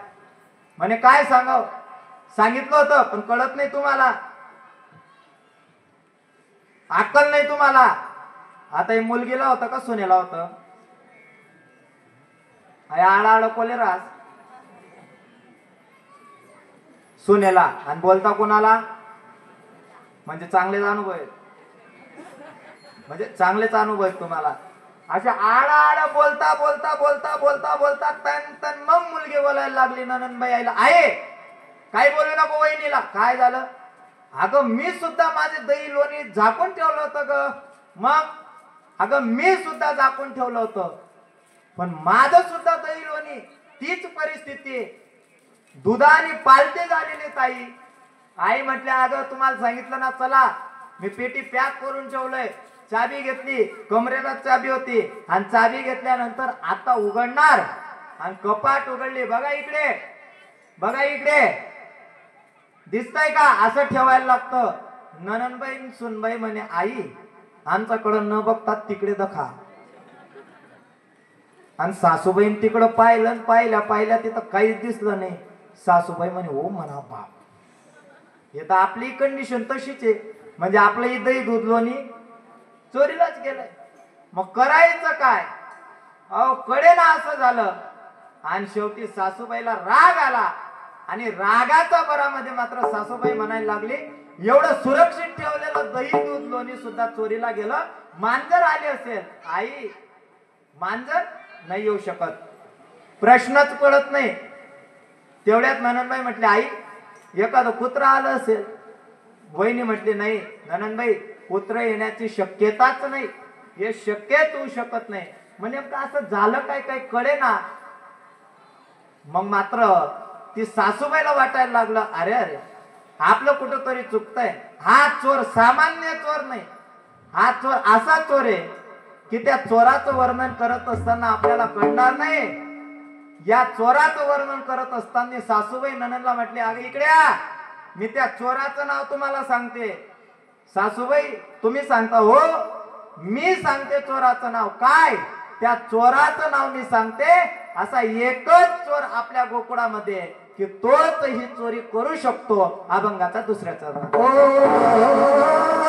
म्हणे काय सांगाव सांगितलं होतं पण कळत नाही तुम्हाला अक्कल नाही तुम्हाला. आता हे मुलगीला होतं का सुनेला होतं. आड कोले रास सुनेला आणि बोलता कोणाला म्हणजे चांगलेच अनुभव आहेत तुम्हाला. अशा आड बोलता बोलता बोलता बोलता बोलता तन मग मुलगी बोलायला लागली ननंदबाई आईला आहे काय बोलू नको वहिनीला. काय झालं? अगं मी सुद्धा माझे दही लोणी झाकून ठेवलं होतं ग. मग अगं मी सुद्धा झाकून ठेवलं होतं पण माझं सुद्धा दही लोणी तीच परिस्थिती दुधाने पालते झालेले ताई. आई म्हटल्या अगं तुम्हाला सांगितलं ना चला मी पेटी पॅक करून ठेवलंय. चाबी घेतली कमरेला चाबी होती आणि चाबी घेतल्यानंतर आता उघडणार आणि कपाट उघडली. बघा इकडे दिसतंय का असं ठेवायला लागतं. ननंदबाई सुनबाई म्हणे आई आमच्याकडं न बघतात तिकडे दखा. आणि सासूबाईन तिकडं पाहिल्या तिथं काहीच दिसलं नाही. सासूबाई म्हणे ओ म्हणा बाप हे तर आपली कंडिशन तशीच आहे म्हणजे आपलं दही दूध लोणी चोरीलाच गेलंय. मग करायचं काय? अहो कडे ना असं झालं आणि शेवटी सासूबाईला राग आला आणि रागाच्या भरामध्ये मात्र सासूबाई म्हणायला लागली एवढं सुरक्षित ठेवलेलं दही दूध लोणी सुद्धा चोरीला गेलं. मांजर आले असेल आई मांजर नाही येऊ शकत प्रश्नच पडत नाही. तेवढ्यात ननंदबाई म्हटले आई एखादं कुत्रा आलं असेल. वहिनी म्हटली नाही ननंदबाई कुत्रा येण्याची शक्यताच नाही हे शक्यच होऊ शकत नाही. म्हणजे असं झालं काय कळे ना. मग मात्र ती सासूबाईला वाटायला लागलं अरे आपलं कुठंतरी चुकतंय. हा चोर सामान्य चोर नाही हा चोर असा चोर आहे की त्या चोराचं वर्णन करत असताना आपल्याला कळणार नाही. या चोराचं वर्णन करत असताना सासूबाई ननंदला म्हटले अगं इकडे या मी त्या चोराचं नाव तुम्हाला सांगते. सासूबाई तुम्ही सांगता हो मी सांगते चोराचं नाव. काय? त्या चोराचं नाव मी सांगते. असा एकच चोर आपल्या गोकुळामध्ये की तोच ही चोरी करू शकतो अभंगाचा दुसऱ्याचा. Oh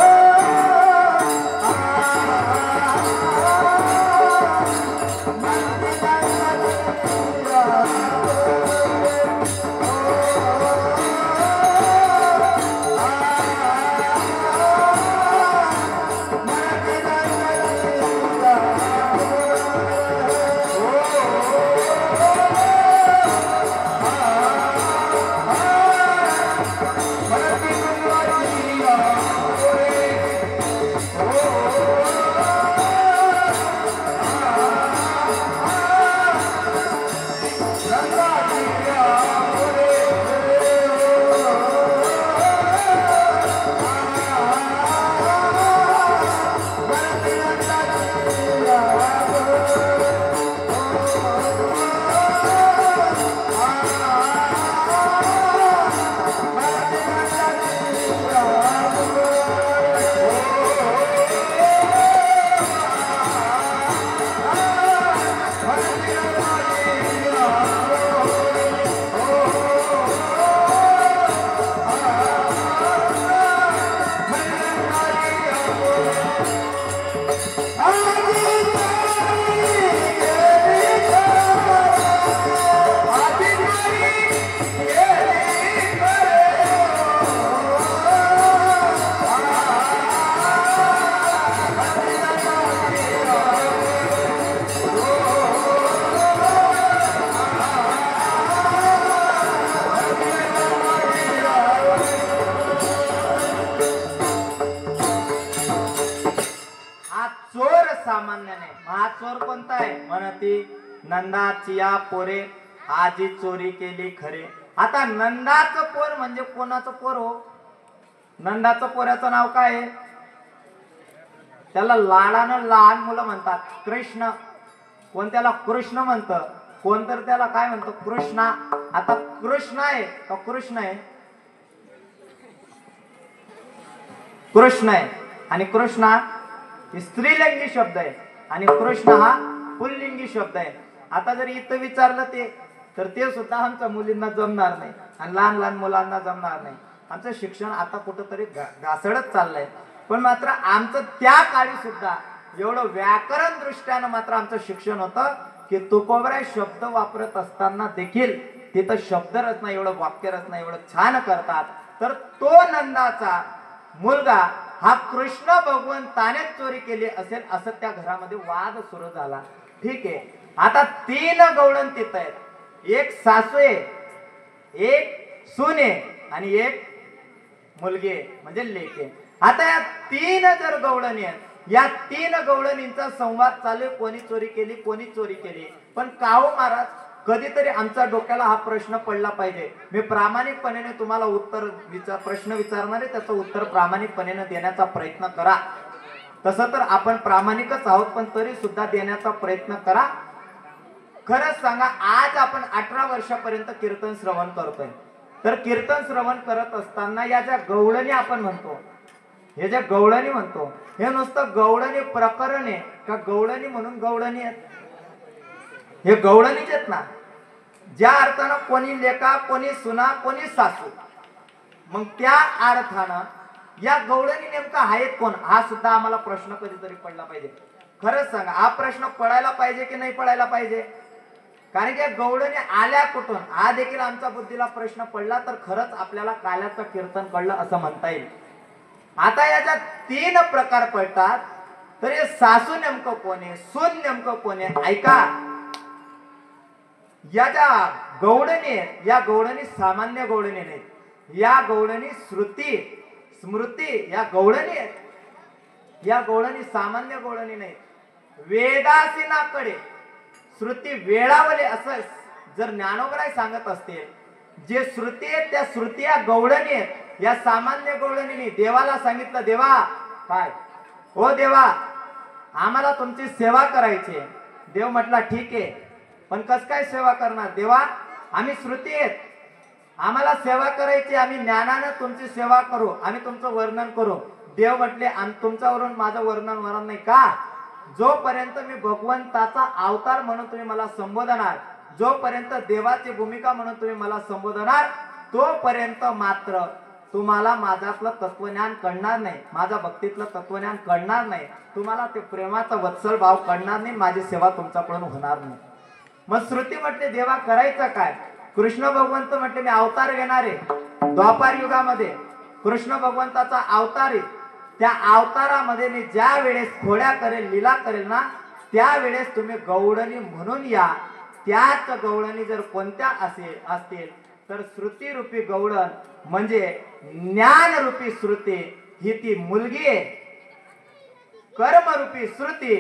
सामान्य नाही. हा चोर कोणता आहे म्हणती नंदाचिया पोरे आजी चोरी केली खरे. आता नंदाचं पोर म्हणजे कोणाचं पोर हो? नंदाचं पोराचं नाव काय आहे? त्याला लाडानं लहान मुलं म्हणतात कृष्ण. कोण त्याला कृष्ण म्हणतं, कोण तर त्याला काय म्हणतं कृष्णा. आता कृष्ण आहे का कृष्ण आहे? कृष्ण आहे. आणि कृष्णा ही स्त्रीलिंगी शब्द आहे आणि कृष्ण हा पुल्लिंगी शब्द आहे. आता जर इथं विचारलं ते तर ते सुद्धा आमच्या मुलींना जमणार नाही आणि लहान लहान मुलांना जमणार नाही. आमचं शिक्षण आता कुठंतरी घासळत चाललंय. पण मात्र आमचं त्या काळी सुद्धा एवढं व्याकरण दृष्ट्यानं मात्र आमचं शिक्षण होतं की तुकोबराय शब्द वापरत असताना देखील तिथं शब्दरचना एवढं वाक्यरचना एवढं छान करतात. तर तो नंदाचा मुलगा हा कृष्ण भगवंतानेच चोरी केली असेल असं त्या घरामध्ये वाद सुरू झाला. ठीक आहे. आता 3 गवळण तिथं आहेत. एक सासू आहे, एक सून आहे आणि एक मुलगी आहे म्हणजे लेक आहे. आता या 3 जर गवळणी आहेत, या 3 गवळणींचा संवाद चालू आहे. कोणी चोरी केली, कोणी चोरी केली. पण काहो महाराज, कधीतरी आमच्या डोक्याला हा प्रश्न पडला पाहिजे. मी प्रामाणिकपणे तुम्हाला प्रश्न विचारणार आहे, त्याचं उत्तर प्रामाणिकपणे देण्याचा प्रयत्न करा. तसं तर आपण प्रामाणिकच आहोत, पण तरी सुद्धा देण्याचा प्रयत्न करा. खरंच सांगा, आज आपण 18 वर्षापर्यंत कीर्तन श्रवण करतोय. तर कीर्तन श्रवण करत असताना या ज्या गवळणी आपण म्हणतो, हे ज्या गवळणी म्हणतो, हे नुसतं गवळणी प्रकरण आहे का गवळणी म्हणून गवळणी आहेत? हे गवळणीच आहेत ना. ज्या अर्थानं कोणी लेका, कोणी सुना, कोणी सासू. मग त्या अर्थानं या गवळणी नेमका आहेत कोण, हा सुद्धा आम्हाला प्रश्न कधीतरी पडला पाहिजे. खरंच सांगा, हा प्रश्न पडायला पाहिजे की नाही पडायला पाहिजे? कारण की गवळणी आल्या कुठून हा देखील आमच्या बुद्धीला प्रश्न पडला तर खरंच आपल्याला काल्याचं कीर्तन कळलं असं म्हणता येईल. आता याच्यात 3 प्रकार पडतात. तर हे सासू नेमकं कोण आहे, सून नेमकं कोण आहे? ऐका, या ज्या गवळणी आहेत, या गवळणी सामान्य गवळणी नाहीत. या गवळणी श्रुती स्मृती या गवळणी आहेत. या गवळणी सामान्य गवळणी नाहीत. वेदासीनाकडे श्रुती वेळावले असं जर ज्ञानोबराय सांगत असतील, जे श्रुती आहेत त्या श्रुती या गवळणी आहेत, या सामान्य गवळणीने देवाला सांगितलं, देवा काय ओ देवा आम्हाला तुमची सेवा करायची. देव म्हटला ठीक आहे, पण कस काय सेवा करणार? देवा आम्ही श्रुती आहेत, आम्हाला सेवा करायची, आम्ही ज्ञानानं तुमची सेवा करू, आम्ही तुमचं वर्णन करू. देव म्हटले तुमच्यावरून माझं वर्णन होणार नाही का? जोपर्यंत मी भगवंताचा अवतार म्हणून तुम्ही मला संबोधणार, जोपर्यंत देवाची भूमिका म्हणून तुम्ही मला संबोधणार, तोपर्यंत मात्र तुम्हाला माझ्यातलं तत्वज्ञान कळणार नाही, माझ्या भक्तीतलं तत्वज्ञान कळणार नाही, तुम्हाला ते प्रेमाचा वत्सल भाव कळणार नाही, माझी सेवा तुमच्याकडून होणार नाही. मग श्रुती म्हटले देवा करायचं काय? कृष्ण भगवंत म्हटले मी अवतार घेणार आहे. द्वापार युगामध्ये कृष्ण भगवंताचा अवतार आहे. त्या अवतारामध्ये मी ज्या वेळेस खोड्या करेल, लीला करेल ना, त्यावेळेस तुम्ही गवळणी म्हणून या. त्याच गवळणी जर कोणत्या असतील तर श्रुती रूपी गवळण म्हणजे ज्ञान रूपी श्रुती ही ती मुलगी आहे. कर्म रूपी श्रुती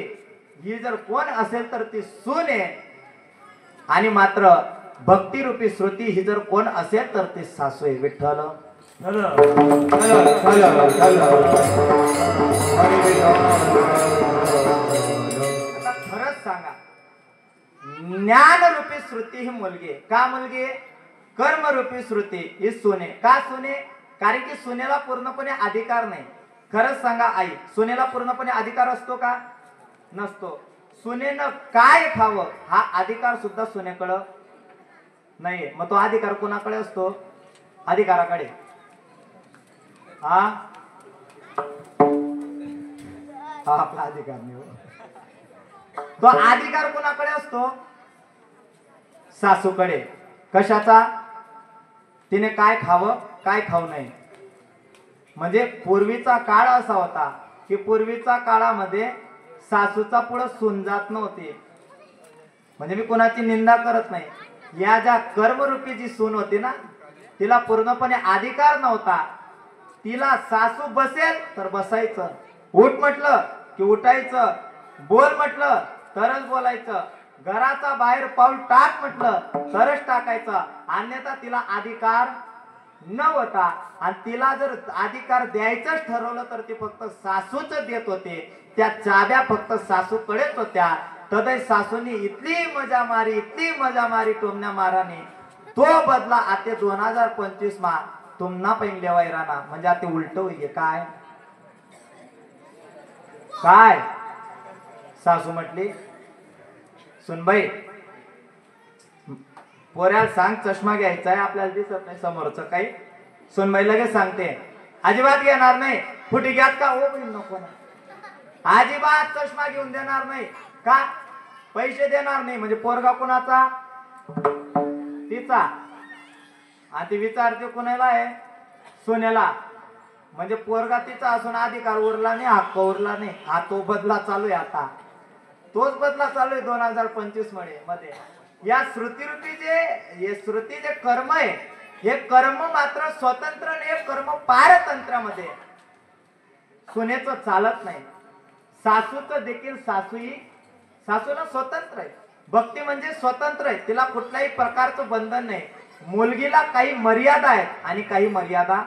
ही जर कोण असेल तर ती सून आहे. आणि मात्र भक्ती रूपी श्रुती ही जर कोण असेल तर ती सासू आहे. विठ्ठल खरंच सांगा, ज्ञान रूपी श्रुती ही मुलगी आहे. का मुलगी आहे? कर्म रूपी श्रुती ही सुने. का सुने? कारण की सुनेला पूर्णपणे अधिकार नाही. खरंच सांगा आई, सुनेला पूर्णपणे अधिकार असतो का? नसतो. सुनेनं काय खावं हा अधिकार सुद्धा सुनेकडं नाहीये. मग तो अधिकार कोणाकडे असतो? अधिकाराकडे. हा आपला अधिकार नाही. तो अधिकार कोणाकडे असतो? सासूकडे. कशाचा? तिने काय खावं काय खाऊ नये. म्हणजे पूर्वीचा काळ असा होता की पूर्वीच्या काळामध्ये सासूचा पुढे सून जात नव्हती. म्हणजे मी कोणाची निंदा करत नाही. या ज्या कर्मरूपी जी सून होती ना, तिला पूर्णपणे अधिकार नव्हता. तिला सासू बसेल तर बसायचं, उठ म्हटलं की उठायचं, बोल म्हटलं तरच बोलायचं, घराचा बाहेर पाऊल टाक म्हटलं तरच टाकायचं, अन्यथा तिला अधिकार नव्हता. आणि तिला जर अधिकार द्यायचंच ठरवलं तर ती फक्त सासूच देत होते, त्या चाब्या फक्त सासूकडेच होत्या. तदय सासूनी इतली मजा मारी टोमण्या माराने, तो बदला आता 2025 मा तुमना पैन लेवाय राहणार. म्हणजे आता उलट होईल. काय काय सासू म्हटली, सुनबाई पोऱ्याला सांग चष्मा घ्यायचा आहे, आपल्याला दिसत नाही समोरचं काही. सुनबाई लगेच सांगते अजिबात घेणार नाही. फुटी घ्यात का हो बहीण नको ना, अजिबात चष्मा घेऊन देणार नाही. का पैसे देणार नाही म्हणजे पोरगा कुणाचा, तिचा. आणि ती विचारते कुणाला आहे, सोन्याला. म्हणजे पोरगा तिचा असून अधिकार उरला नाही, हक्क उरला नाही. हा तो बदला चालू आहे. आता तोच बदला चालू आहे 2025 मध्ये. या श्रुती जे कर्म आहे, हे कर्म मात्र स्वतंत्र नाही, कर्म पारतंत्रामध्ये. सुनेचं चालत नाही. सासूचं देखील सासूला स्वतंत्र आहे. भक्ती म्हणजे स्वतंत्र आहे, तिला कुठल्याही प्रकारचं बंधन नाही. मुलगीला काही मर्यादा आहेत आणि काही मर्यादा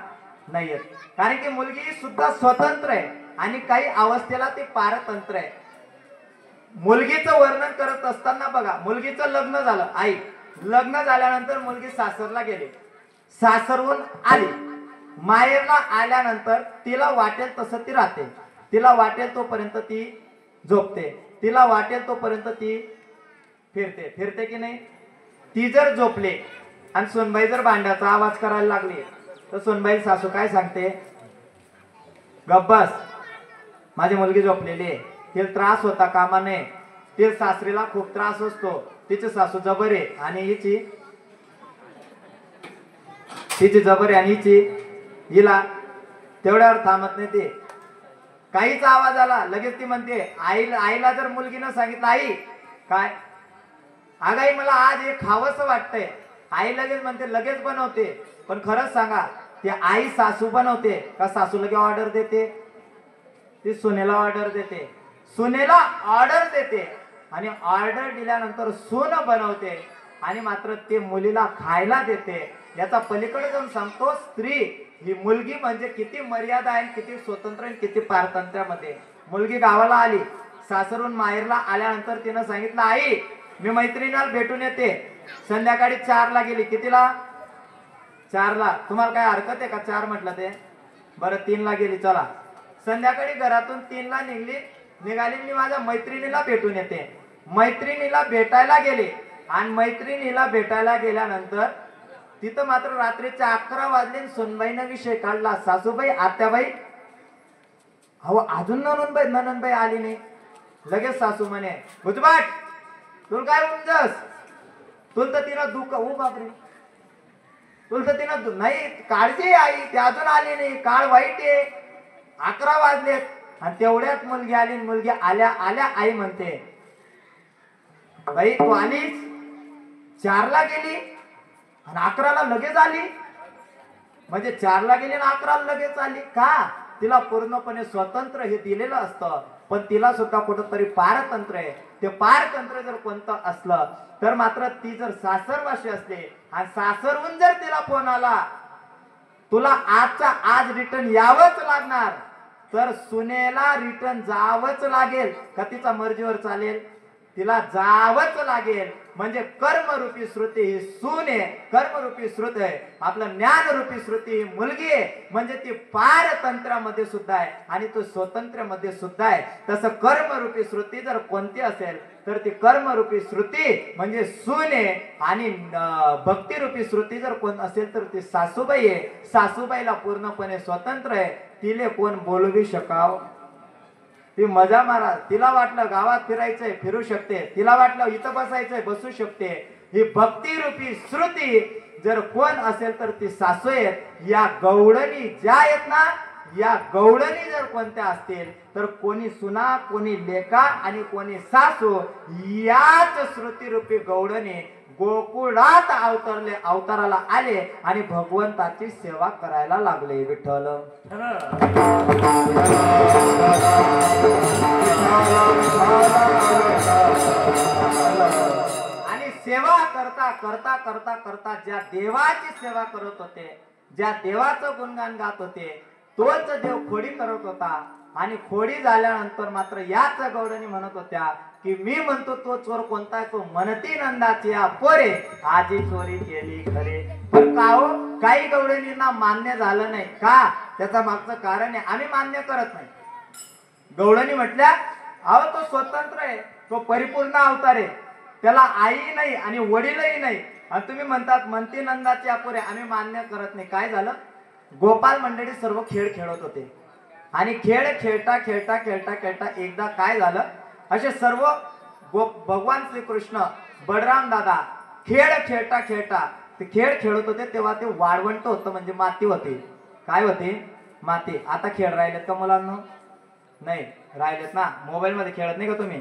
नाही आहेत. कारण की मुलगी सुद्धा स्वतंत्र आहे आणि काही अवस्थेला ती पारतंत्र आहे. मुलगीचं वर्णन करत असताना बघा, मुलगीचं लग्न झालं, आई लग्न झाल्यानंतर मुलगी सासरला गेली, सासरहून आली, माहेरला आल्यानंतर तिला वाटेल तसं ती राहते. तिला वाटेल तोपर्यंत ती झोपते, तिला वाटेल तोपर्यंत ती फिरते की नाही. ती जर झोपले आणि सोनबाई जर भांड्याचा आवाज करायला लागली तर सोनबाई सासू काय सांगते, गब्बस माझी मुलगी झोपलेली आहे, तिला त्रास होता कामा नये. तिला सासरीला खूप त्रास असतो, तिची सासू जबर आहे आणि तिची जबर आहे आणि हिला तेवढ्यावर थांबत नाही. ते काहीच आवाज आला लगेच ती म्हणते, आईला जर मुलगीनं सांगितलं आई काय आगाई मला आज हे खावंसं वाटतंय, आई लगेच म्हणते लगेच बनवते. पण खरंच सांगा, ती आई सासू बनवते का सासू लगे ऑर्डर देते? ती सुनेला ऑर्डर देते. सुनेला ऑर्डर देते आणि ऑर्डर दिल्यानंतर सून बनवते आणि मात्र ते मुलीला खायला देते. याचा पलीकडे जाऊन सांगतो, स्त्री ही मुलगी म्हणजे किती मर्यादा आहे, किती स्वतंत्र आहे, किती पारतंत्र्यामध्ये. मुलगी गावाला आली, सासरून माहेरला आल्यानंतर तिनं सांगितलं आई मी मैत्रिणीला भेटून येते. संध्याकाळी 4ला गेली. कितीला? 4ला. तुम्हाला काय हरकत आहे का 4 म्हटलं ते? बरं 3ला गेली. चला संध्याकाळी घरातून 3ला निघाली, मी माझ्या मैत्रिणीला भेटून येते. मैत्रिणीला भेटायला गेले आणि मैत्रिणीला भेटायला गेल्यानंतर तिथं मात्र रात्रीचे 11 वाजले. सुनबाईनं विषय काढला, सासूबाई आत्याबाई हो अजून ननंदबाई आली नाही. लगेच सासू म्हणे, गुजबाट तुला काय उमजस, तुला तर तिनं दुःख हो बापरे, तुला तर तिनं नाही काळजी आई, ती अजून आली नाही, काळ वाईट आहे, 11 वाजलेत. आणि तेवढ्यात मुलगी आली. मुलगी आल्या आई म्हणते, बाई तू आलीस, 4ला गेली आणि 11ला लगेच आली. म्हणजे 4ला गेली आणि 11ला लगेच आली. का? तिला पूर्णपणे स्वतंत्र हे दिलेलं असतं, पण तिला सुद्धा कुठंतरी पारतंत्र आहे. ते पारतंत्र जर कोणतं असलं तर मात्र ती जर सासरवाशी असते आणि सासरहून जर तिला फोन आला तुला आजचा आज रिटर्न यावंच लागणार, तर सुनेला रिटर्न जावंच लागेल का तिचा मर्जीवर चालेल? तिला जावंच लागेल. म्हणजे कर्मरूपी श्रुती ही सून आहे, कर्मरूपी श्रुती आहे. आपलं ज्ञानरूपी श्रुती ही मुलगी आहे. म्हणजे ती पारतंत्रामध्ये सुद्धा आहे आणि तो स्वतंत्रमध्ये सुद्धा आहे. तसं कर्मरूपी श्रुती जर कोणती असेल तर ती कर्मरूपी श्रुती म्हणजे सून आहे. आणि भक्तिरूपी श्रुती जर कोण असेल तर ती सासूबाई आहे. सासूबाईला पूर्णपणे स्वतंत्र आहे. तिले कोण बोलवी शकाव? ती मजा मारा. तिला वाटलं गावात फिरायचंय फिरू शकते, तिला वाटलं इथं बसायचंय बसू शकते. ही भक्तिरूपी श्रुती जर कोण असेल तर ती सासू आहेत. या गवळणी ज्या आहेत ना, या गवळणी जर कोणत्या असतील तर कोणी सुना, कोणी लेका आणि कोणी सासू, याच श्रुतीरूपी गवळणी गोकुळात अवताराला आले आणि भगवंताची सेवा करायला लागले. विठ्ठल करता करता करता ज्या देवाची सेवा करत होते, ज्या देवाचं गुणगान गात होते, तोच देव खोडी करत होता. आणि खोडी झाल्यानंतर मात्र याच गौडणी म्हणत होत्या की मी म्हणतो तो चोर कोणता, तो म्हणती नंदाची पोरे आजी चोरी केली खरे. पण का हो, काही गौडणींना मान्य झालं नाही का? त्याचं मागचं कारण आहे, आम्ही मान्य करत नाही. गौडणी म्हटल्या अहो तो स्वतंत्र आहे, तो परिपूर्ण अवतार आहे, त्याला आई नाही आणि वडीलही नाही, आणि तुम्ही म्हणतात म्हणती नंदाची अपुरे, आम्ही मान्य करत नाही. काय झालं, गोपाल मंडळी सर्व खेळ खेळत होते आणि खेळ खेळता खेळता खेळता खेळता एकदा काय झालं, असे सर्व भगवान श्रीकृष्ण बलराम दादा खेळ खेळता खेळता ते खेळ खेळत होते, तेव्हा ते वाळवंट होतं, म्हणजे माती होती. काय होती? माती. आता खेळ राहिलेत का मुलांना? नाही राहिलेत ना. मोबाईल मध्ये खेळत नाही का तुम्ही?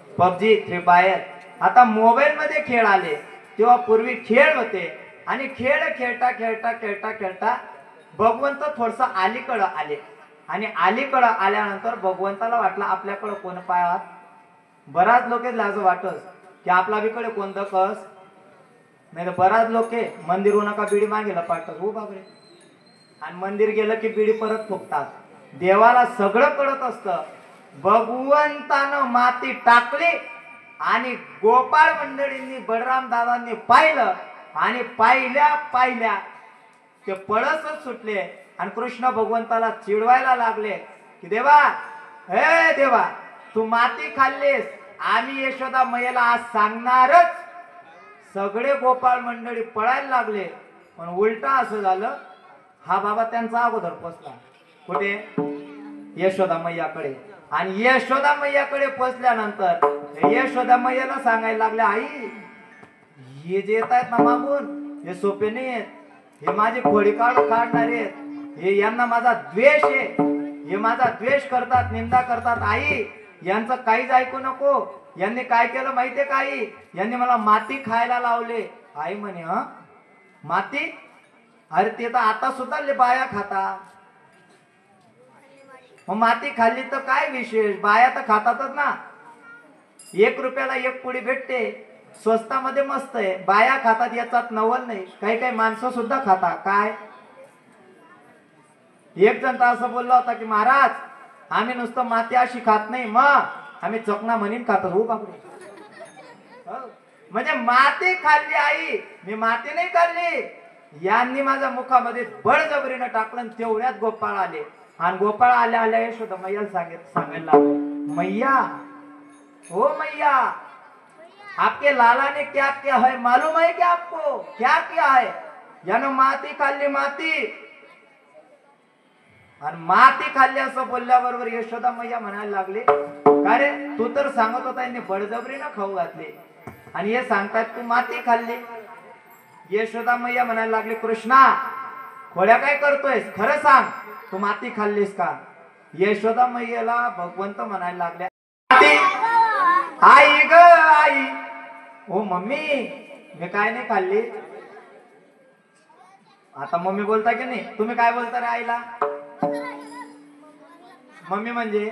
PUBG, free fire. आता मोबाईल मध्ये खेळ आले, तेव्हा पूर्वी खेळ होते. आणि खेळ खेळता खेळता खेळता खेळता भगवंत थोडस अलीकडं आले. आणि अलीकडं आल्यानंतर भगवंताला वाटलं आपल्याकडं कोण पायात. बराच लोक असं वाटत की आपला बिकडे कोण दकस नाही, तर बराच लोक मंदिर नका बिडी मागेला पाठतात. हो बाबरे. आणि मंदिर गेलं की बिडी परत फुकतात. देवाला सगळं कळत असतं. भगवंतानं माती टाकली आणि गोपाळ मंडळींनी बलराम दादांनी पाहिलं आणि पाहिल्या पाहिल्या ते पळसच सुटले. आणि कृष्ण भगवंताला चिडवायला लागले की देवा, हे देवा, तू माती खाल्लीस, आम्ही यशोदा मैयाला आज सांगणारच. सगळे गोपाळ मंडळी पळायला लागले. पण उलटा असं झालं, हा बाबा त्यांचा अगोदर पोचला. कुठे? यशोदा मैयाकडे. आणि यशोदा मैयाकडे पोचल्यानंतर यशोदा मैयाला सांगायला लागले, आई हे जे येत आहेत ना मागून, हे सोपे नाही आहेत, हे माझी खोडी काढणारे आहेत, हे यांना माझा द्वेष आहे, हे माझा द्वेष करतात, निंदा करतात. आई यांचं काहीच ऐकू नको. यांनी काय केलं माहितीये का आई? यांनी मला माती खायला लावले. आई म्हणे ह माती? अरे ते तर आता सुद्धा बाया खाता. मग माती खाल्ली तर काय विशेष, बाया तर खातातच ना. 1 रुपयाला 1 पुडी भेटते, स्वस्तामध्ये मस्त आहे. बाया खातात याचात नवल नाही. काही काही माणसं सुद्धा खातात. काय एक जण तर असं बोलला होता की महाराज आम्ही नुसतं माती अशी खात नाही, मग आम्ही चकना म्हणून खातो. हो बापरे. म्हणजे माती खाल्ली आई, मी माती नाही खाल्ली. यांनी माझ्या मुखामध्ये बळजबरीनं टाकलं. तेवढ्यात गोपाळ आले. आणि गोपाळ आल्या आल्या यशोदा मैयाला सांगायला लागले, मैया, ओ मैया, आपके लाला ने क्या किया है मालूम है क्या आपको? क्या किया है? यानं माती खाल्ली, माती. आणि माती खाल्ली असं बोलल्याबरोबर यशोदा मैया म्हणायला लागले, का रे तू तर सांगत होता यांनी बळजबरीनं खाऊ घातले, आणि हे सांगतात तू माती खाल्ली. यशोदा मैया म्हणायला लागले, कृष्णा खोड्या काय करतोयस, खरं सांग, तू माती खाल्लीस का? यशोदा मैयाला भगवंत म्हणायला लागले, आई ग आई. ओ मम्मी, मी काय नाही खाल्ली. आता मम्मी बोलता की नाही? तुम्ही काय बोलता रे आईला? मम्मी म्हणजे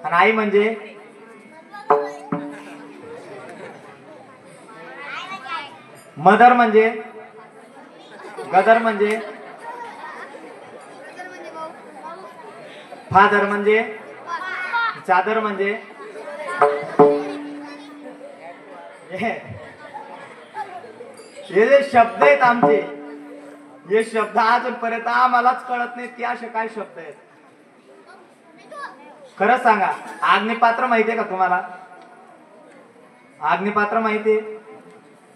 आणि आई म्हणजे मदर म्हणजे गदर म्हणजे फादर म्हणजे चादर म्हणजे हे जे शब्द आहेत आमचे, हे शब्द अजूनपर्यंत आम्हालाच कळत नाहीत की असे काय शब्द आहेत. खरं सांगा, अग्निपात्र माहितीये का तुम्हाला? अग्निपात्र माहितीये?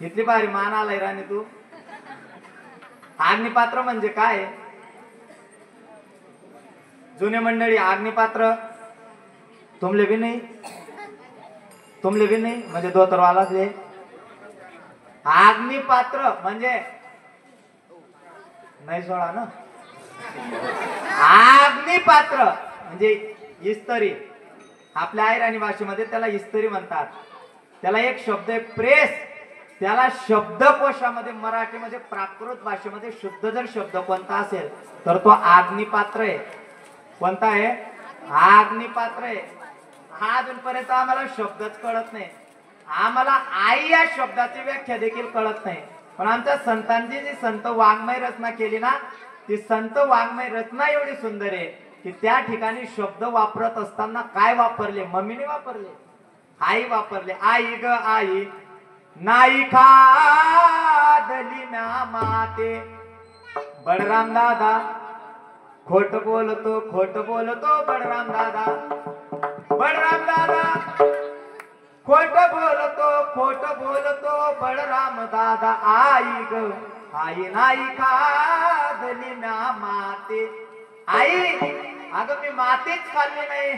इथली भारी मान आलाय राणी तू. अग्निपात्र म्हणजे काय? जुने मंडळी अग्निपात्र तुमले भी नाही, तुमले भी नाही म्हणजे धोतरवालाच आहे. अग्निपात्र म्हणजे नाही सोडा ना. अग्निपात्र म्हणजे इस्त्री. आपल्या आयराणी भाषेमध्ये त्याला इस्त्री म्हणतात. त्याला एक शब्द आहे प्रेस. त्याला शब्दकोशामध्ये मराठीमध्ये प्राकृत भाषेमध्ये शुद्ध जर शब्द कोणता असेल तर तो अग्निपात्र आहे. कोणता आहे? अग्निपात्र आहे. हा अजूनपर्यंत आम्हाला शब्दच कळत नाही. आम्हाला आई या शब्दाची व्याख्या देखील कळत नाही, पण आमच्या संतांची जी संत वाङ्मय रचना केली ना, ती संत वाङ्मय रचना एवढी सुंदर आहे की त्या ठिकाणी शब्द वापरत असताना काय वापरले, मम्मीने वापरले, आई वापरले. आई ग आई नाही खादली ना माते. बळराम दादा खोट बोलतो बळराम दादा. बळराम दादा खोट बोलतो बळराम दादा. आई ग आई नाही खादली ना माते. आई अगं मी मातीच खाल्ली नाही,